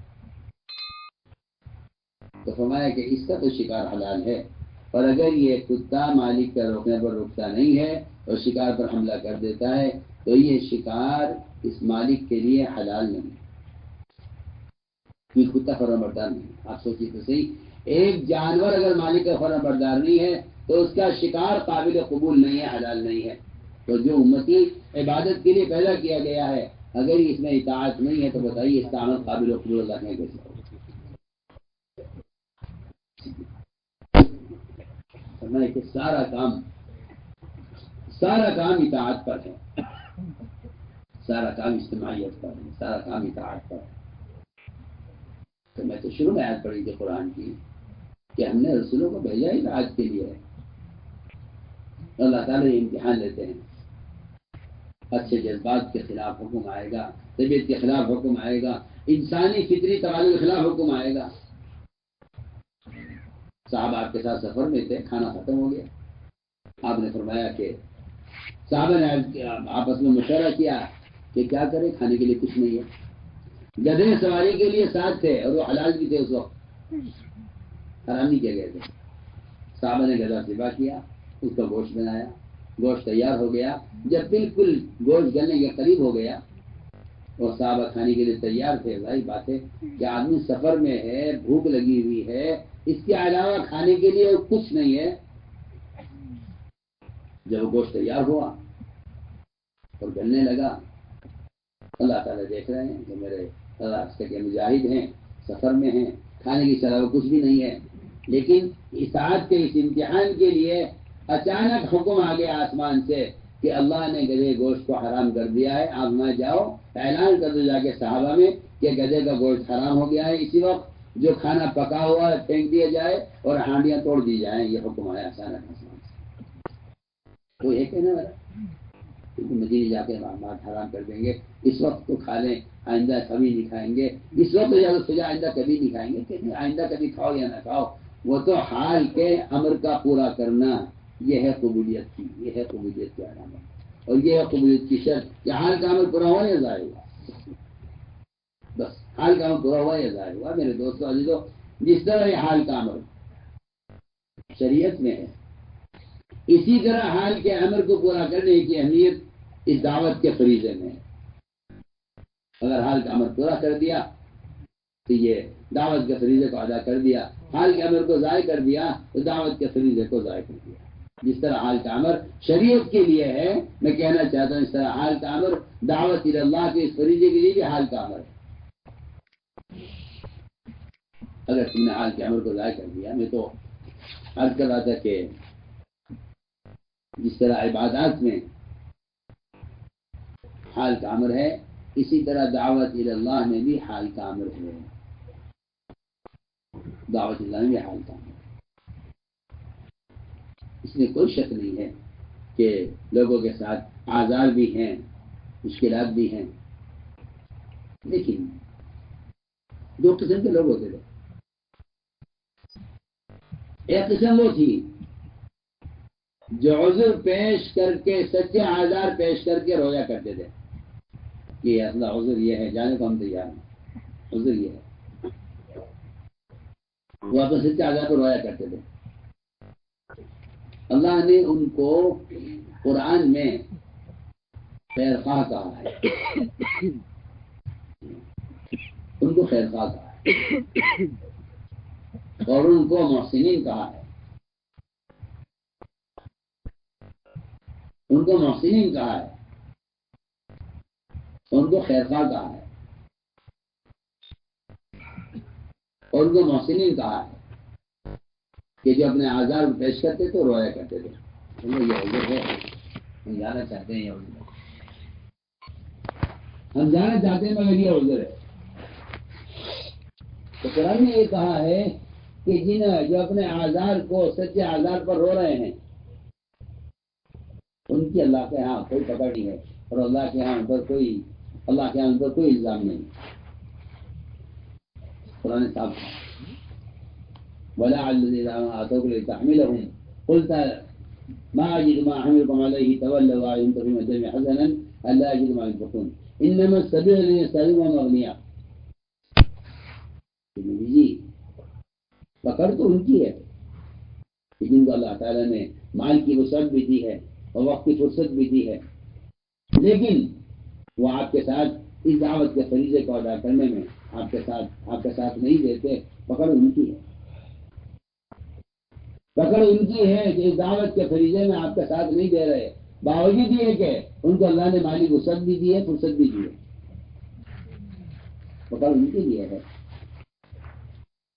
تو فرمایا کہ اس کا تو شکار حلال ہے. اور اگر یہ کتا مالک کا روکنے پر رکتا نہیں ہے اور شکار پر حملہ کر دیتا ہے تو یہ شکار اس مالک کے لیے حلال نہیں. یہ کتا فرمان بردار نہیں. آپ سوچیے تو صحیح، ایک جانور اگر مالک کا فرمان بردار نہیں ہے تو اس کا شکار قابل قبول نہیں ہے، حلال نہیں ہے. تو جو امتی عبادت کے لیے پیدا کیا گیا ہے اگر اس میں اطاعت نہیں ہے تو بتائیے اس کا عمل قابل قبول اللہ نے کیسے ہوگا؟ کہ سارا کام اطاعت پر ہے، سارا کام اجتماعیت پر ہے، سارا کام اطاعت پر ہے. تو میں تو شروع میں آیت پڑھی تھی قرآن کی کہ ہم نے رسولوں کو بھیجا ہی اطاعت کے لیے ہے. اللہ تعالیٰ امتحان لیتے ہیں، اچھے جذبات کے خلاف حکم آئے گا، طبیعت کے خلاف حکم آئے گا، انسانی فطری تقاضے کے خلاف حکم آئے گا. صاحب آپ کے ساتھ سفر میں تھے، کھانا ختم ہو گیا، آپ نے فرمایا کہ صحابہ نے آپس میں مشورہ کیا کہ کیا کریں، کھانے کے لیے کچھ نہیں ہے. گدھے سواری کے لیے ساتھ تھے اور وہ حلال بھی تھے، اس وقت حرام نہیں کیے گئے تھے. صحابہ نے گدھا ذبح کیا، اس کا گوشت بنایا، گوشت تیار ہو گیا. جب بالکل گوشت گلنے کے قریب ہو گیا اور صحابہ کھانے کے لیے تیار تھے، بھائی بات ہے کہ آدمی سفر میں ہے، بھوک لگی ہوئی ہے، اس کے علاوہ کھانے کے لیے کچھ نہیں ہے. جب گوشت تیار ہوا اور گلنے لگا، اللہ تعالیٰ دیکھ رہے ہیں کہ میرے راستے کے مجاہد ہیں، سفر میں ہیں، کھانے کے علاوہ کچھ بھی نہیں ہے. لیکن اطاعت کے اس امتحان کے لیے اچانک حکم آ گیا آسمان سے کہ اللہ نے گدھے گوشت کو حرام کر دیا ہے، آپ نہ جاؤ، اعلان کر دو جا کے صحابہ میں کہ گدھے کا گوشت حرام ہو گیا ہے. اسی وقت جو کھانا پکا ہوا ہے پھینک دیا جائے اور ہانڈیاں توڑ دی جائیں. یہ حکم آیا اچانک آسمان سے. تو یہ کہنا مدینے جا کے بات حرام کر دیں گے، اس وقت تو کھا لیں، آئندہ کبھی نہیں کھائیں گے. اس وقت سجا آئندہ کبھی نہیں کھائیں گے، کہ آئندہ کبھی کھاؤ یا نہ کھاؤ، وہ تو حال کے امر کا پورا کرنا، یہ ہے قبولیت کی، یہ ہے قبولیت کی علامت، اور یہ ہے قبولیت کی شرط کہ حال کا امر پورا ہوا یا ظاہر ہوا. بس حال کا امر پورا ہوا یا ظاہر ہوا. میرے دوستوں عزیزوں، جس طرح یہ حال کا امر شریعت میں ہے، اسی طرح حال کے امر کو پورا کرنے کی اہمیت اس دعوت کے فریضے میں ہے. اگر حال کا امر پورا کر دیا تو یہ دعوت کے فریضے کو ادا کر دیا، حال کے امر کو ضائع کر دیا تو دعوت کے فریضے کو ضائع کر دیا۔ جس طرح حال کا امر شریعت کے لیے ہے، میں کہنا چاہتا ہوں اس طرح حال کا امر دعوت اللہ کے اس فریضے کے لیے بھی حال کا امر ہے۔ اگر تم نے حال کے امر کو ضائع کر دیا، میں تو عرض کر رہا تھا کہ جس طرح عبادات میں حال کا امر ہے، اسی طرح دعوت اللہ میں بھی حال کا امر ہے۔ دعوت اللہ میں بھی حال کا امر ہے۔ اس میں کوئی شک نہیں ہے کہ لوگوں کے ساتھ آزار بھی ہیں، مشکلات بھی ہیں، لیکن دو قسم کے لوگ ہوتے تھے۔ ایک قسم وہ تھی جو عذر پیش کر کے، سچے آزار پیش کر کے رویا کرتے تھے کہ اللہ عذر یہ ہے، جانے کو ہم تیار ہیں، عذر یہ ہے، وہ اپنے سچے آزار کو رویا کرتے تھے۔ اللہ نے ان کو قرآن میں خیر خواہ کہا ہے، ان کو خیر خواہ کہا ہے، اور ان کو محسنین کہا ہے، ان کو محسنین کہا ہے، ان کو خیر خواہ کہا ہے، اور ان کو محسنین کہا ہے کہ جو اپنے آزار پیش کرتے تھے رویا کرتے تھے۔ یہ عذر ہے، ہم جانا چاہتے ہیں، یہ عذر ہے، ہم جانا چاہتے ہیں مگر یہ عذر ہے۔ تو قرآن نے یہ کہا ہے کہ جو اپنے آزار کو، سچے آزار پر رو رہے ہیں، ان کی اللہ کے ہاں کوئی پکڑ نہیں ہے، اور اللہ کے ہاں ان پر کوئی الزام نہیں۔ قرآن صاحب کہا وَلَا الَّذِينَ آتَوْكَ لِتَحْمِلَهُمْ قُلْتَ مَا أَجِدُ مَا أَحْمِلُكُمْ عَلَيْهِ تَوَلَّوْا وَأَعْيُنْهُمْ تَفِيضُ مِنَ الدَّمْعِ حَزَنًا أَلَّا يَجِدُوا مَا يُنفِقُونَ إِنَّمَا السَّبِيلُ الَّذِينَ يَسْتَأْذِنُونَ أَغْنِيَاءَ۔ جی پکڑ تو ان کی ہے کہ جن کو اللہ تعالیٰ نے مال کی وسعت بھی دی ہے اور وقت کی فرصت بھی دی ہے، لیکن وہ آپ کے ساتھ اس دعوت کے فریضے کو ادا کرنے میں آپ کے ساتھ نہیں دیتے۔ پکڑ ان کی ہے، پکڑ ان کی ہے کہ اس دعوت کے فریضے میں آپ کا ساتھ نہیں دے رہے، باوجود یہ کہ ان کو اللہ نے مالی وسعت بھی دی ہے، فرصت بھی دی ہے۔ پکڑ ان کے لیے ہے،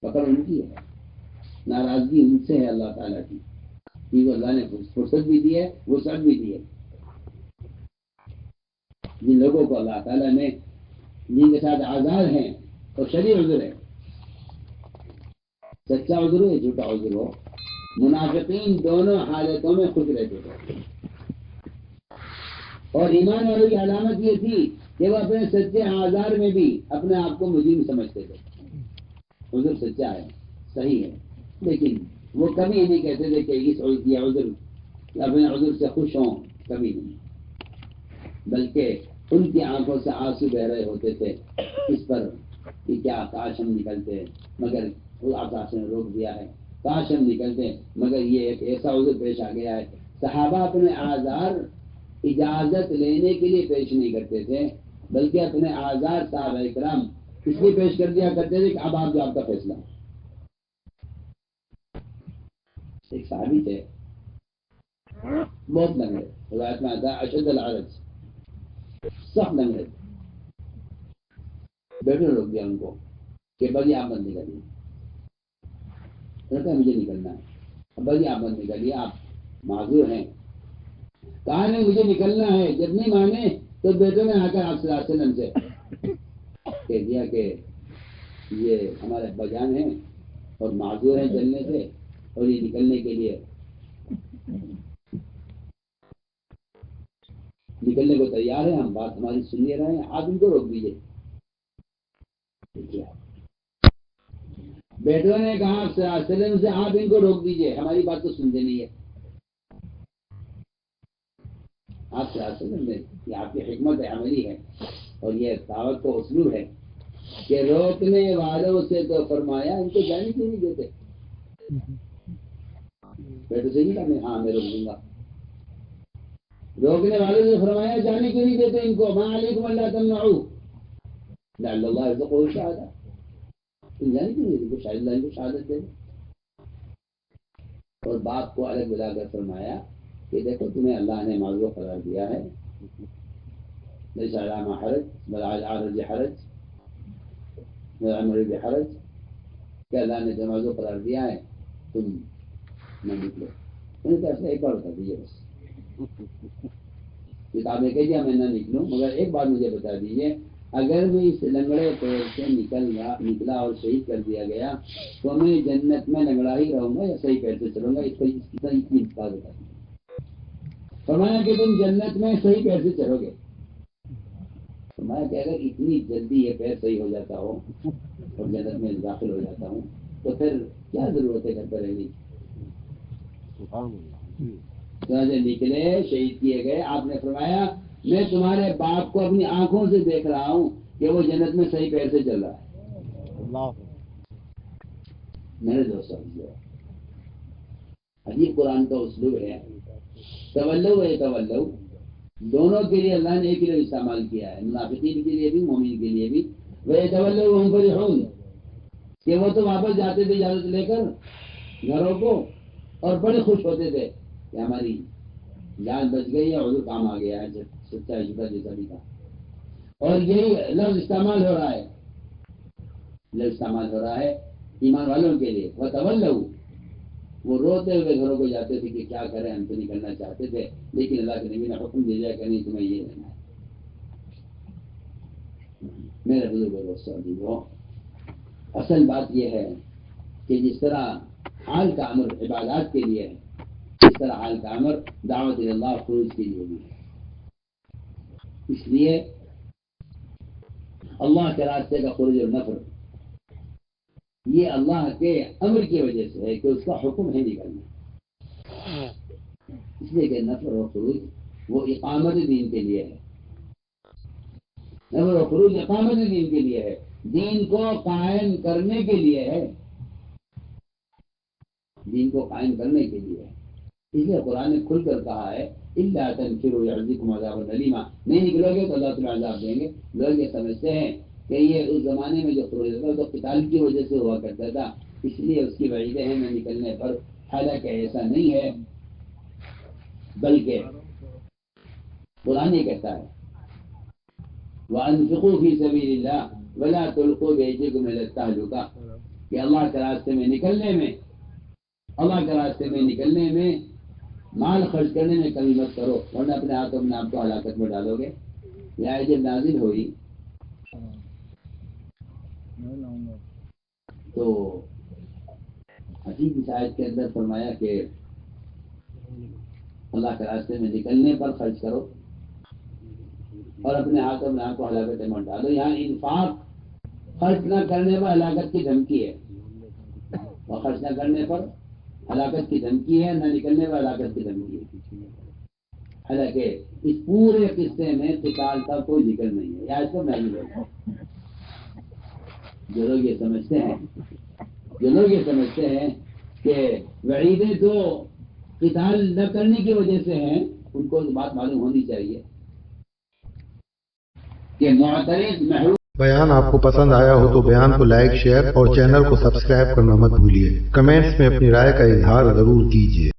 پکڑ ان کی ہے، ناراضگی ان سے ہے اللہ تعالیٰ کی، کیونکہ اللہ نے فرصت بھی دی ہے، وسعت بھی دی ہے۔ جن لوگوں کو اللہ تعالیٰ نے جن کے ساتھ آزار ہیں اور شرعی عذر ہے، سچا عذر ہو یا جھوٹا عذر ہو، منافقین دونوں حالتوں میں خوش رہتے تھے، اور ایمان والوں کی علامت یہ تھی کہ وہ اپنے سچے آزار میں بھی اپنے آپ کو مجرم سمجھتے تھے۔ عذر سچا ہے، صحیح ہے، لیکن وہ کبھی نہیں کہتے تھے کہ یہ عذر اپنے عذر سے خوش ہوں، کبھی نہیں، بلکہ ان کی آنکھوں سے آنسو بہ رہے ہوتے تھے اس پر کہ کیا کاش ہم نکلتے، مگر اللہ نے روک دیا ہے، کاش ہم نکلتے مگر یہ ایک ایسا عذر پیش آ گیا ہے۔ صحابہ اپنے آزار اجازت لینے کے لیے پیش نہیں کرتے تھے، بلکہ اپنے آزار صحابہ کرام اس لیے پیش کر دیا کرتے تھے کہ اب آپ جو آپ کا فیصلہ۔ ایک صحابی تھے بہت لنگڑے، روایت میں آتا ہے اشد العرج، سخت لنگڑے، بیٹھے روک دیا ان کو کہ بھائی آپ مت نکلیے، کہتا ہے مجھے نکلنا ہے، بھائی آپ مت نکلیے، آپ معذور ہیں۔ کہا نہیں مجھے نکلنا ہے، جب نہیں مانے تو بیٹوں نے آ کر آپ صلی اللہ علیہ وسلم سے کہہ دیا کہ یہ ہمارے ابا جان ہیں اور معذور ہیں چلنے سے، اور یہ نکلنے کے لیے نکلنے کو تیار ہے، ہم بات ہماری سن لے رہے ہیں، آپ ان کو روک دیجیے۔ بیٹوں نے کہا آپ صلی اللہ علیہ وسلم سے آپ ان کو روک دیجیے، ہماری بات تو سنتے نہیں ہے۔ آپ صلی اللہ علیہ وسلم نے، یہ آپ کی حکمت عملی ہے اور یہ دعوت کا اسلوب ہے کہ روکنے والوں سے تو فرمایا ان کو جانے کیوں نہیں دیتے؟ بیٹوں سے نہیں کہا ہاں میں روک دوں گا، روکنے والوں سے فرمایا جانے کیوں نہیں دیتے ان کو؟ ما علیکم اللہ تمنعوا لعل اللہ یرزقہ شہادہ، تم جانے کیوں نہیں کو شاید اللہ کو شہادت دے. اور باپ کو الگ بلا کر فرمایا کہ دیکھو تمہیں اللہ نے معذور قرار دیا ہے، لیس علی ما حرج بل علی العرج حرج وعلی المریض حرج، کہ اللہ نے تمہیں معذور قرار دیا ہے، تم نہ نکلو. انہوں نے کہا ایک بار بتا دیجیے بس. کتابیں کہہ دیا میں نہ نکلوں، مگر ایک بات مجھے بتا دیجیے، اگر میں اس لنگڑے پیر سے نکلا اور شہید کر دیا گیا تو میں جنت میں لنگڑا ہی رہوں گا یا صحیح پیر سے چلوں گا؟ اس کو اتنی بات بتا دیجیے. فرمایا کہ تم جنت میں صحیح پیر سے چلو گے. فرمایا کہ اگر اتنی جلدی یہ پیر صحیح ہو جاتا ہو اور جنت میں داخل ہو جاتا ہوں تو پھر کیا ضرورت ہے گھر پر رہنے کی؟ نکلے، شہید کیے گئے. آپ نے فرمایا میں تمہارے باپ کو اپنی آنکھوں سے دیکھ رہا ہوں کہ وہ جنت میں صحیح پیر سے چل رہا ہے. میرے دوستوں عجیب قرآن کا اسلوب ہے. تولو ہے تولو دونوں کے لیے اللہ نے ایک ہی لفظ استعمال کیا ہے، منافقین کے لیے بھی مومن کے لیے بھی. وہ تولو ہم فرحون کہ وہ تو واپس جاتے تھے اجازت لے کر گھروں کو اور بڑے خوش ہوتے تھے کہ ہماری جان بچ گئی ہے، حضور کام آ گیا ہے، سچا جھوٹا جیسا بھی تھا. اور یہی لفظ استعمال ہو رہا ہے، لفظ استعمال ہو رہا ہے ایمان والوں کے لیے. وہ تولو وہ روتے ہوئے گھروں کو جاتے تھے کہ کیا کریں، ہم تو نکلنا چاہتے تھے لیکن اللہ کے نبی نے حکم دے دیا کہ نہیں تمہیں یہ رہنا ہے. میرے بزرگ دوستوں، اصل بات یہ ہے کہ جس طرح حال کا امر عبادات کے لیے ہے، اس طرح حال کا امر دعوت اللہ خروج کے لیے بھی ہے. اس لیے اللہ کے راستے کا خروج اور نفر یہ اللہ کے امر کی وجہ سے ہے کہ اس کا حکم ہے نکلنا. اس لیے کہ نفر و خروج وہ اقامت دین کے لیے ہے. نفر و خروج اقامت دین کے لیے ہے، دین کو قائم کرنے کے لیے ہے، دین کو قائم کرنے کے لیے ہے. اس لیے قرآن نے کھل کر کہا ہے الا تنفروا يعذبكم عذابا اليما، نہیں نکلو گے تو اللہ تمہیں عذاب دیں گے. لوگ یہ سمجھتے ہیں کہ یہ اس زمانے میں جو خروج ہوتا تو قتال کی وجہ سے ہوا کرتا تھا، اس لیے اس کی وعیدیں ہیں نہ نکلنے پر. حالانکہ ایسا نہیں ہے، بلکہ قرآن یہ کہتا ہے وَأَنفِقُوا فِي سَبِيلِ اللَّهِ وَلَا تُلْقُوا بِأَيْدِيكُمْ إِلَى التَّهْلُكَةِ کہ اللہ کے راستے میں نکلنے میں، اللہ کے راستے میں نکلنے میں مال خرچ کرنے میں کمی مت کرو ورنہ اپنے ہاتھوں اپنے آپ کو ہلاکت میں ڈالو گے. یہ آیت جب نازل ہوئی تو عجیب اس آیت کے اندر فرمایا کہ اللہ کے راستے میں نکلنے پر خرچ کرو اور اپنے ہاتھوں اپنے آپ کو ہلاکت میں مت ڈالو. یہاں انفاق خرچ نہ کرنے پر ہلاکت کی دھمکی ہے، اور خرچ نہ کرنے پر ہلاکت کی دھمکی ہے، نہ نکلنے پر ہلاکت کی دھمکی ہے. حالانکہ اس پورے قصے میں قتال کا کوئی ذکر نہیں ہے. آج تو میں بھی لوگ جو لوگ یہ سمجھتے ہیں کہ وعیدیں تو قتال نہ کرنے کی وجہ سے ہیں، ان کو بات معلوم ہونی چاہیے کہ معترض محروم. بیان آپ کو پسند آیا ہو تو بیان کو لائک، شیئر اور چینل کو سبسکرائب کرنا مت بھولیے. کمنٹس میں اپنی رائے کا اظہار ضرور کیجیے.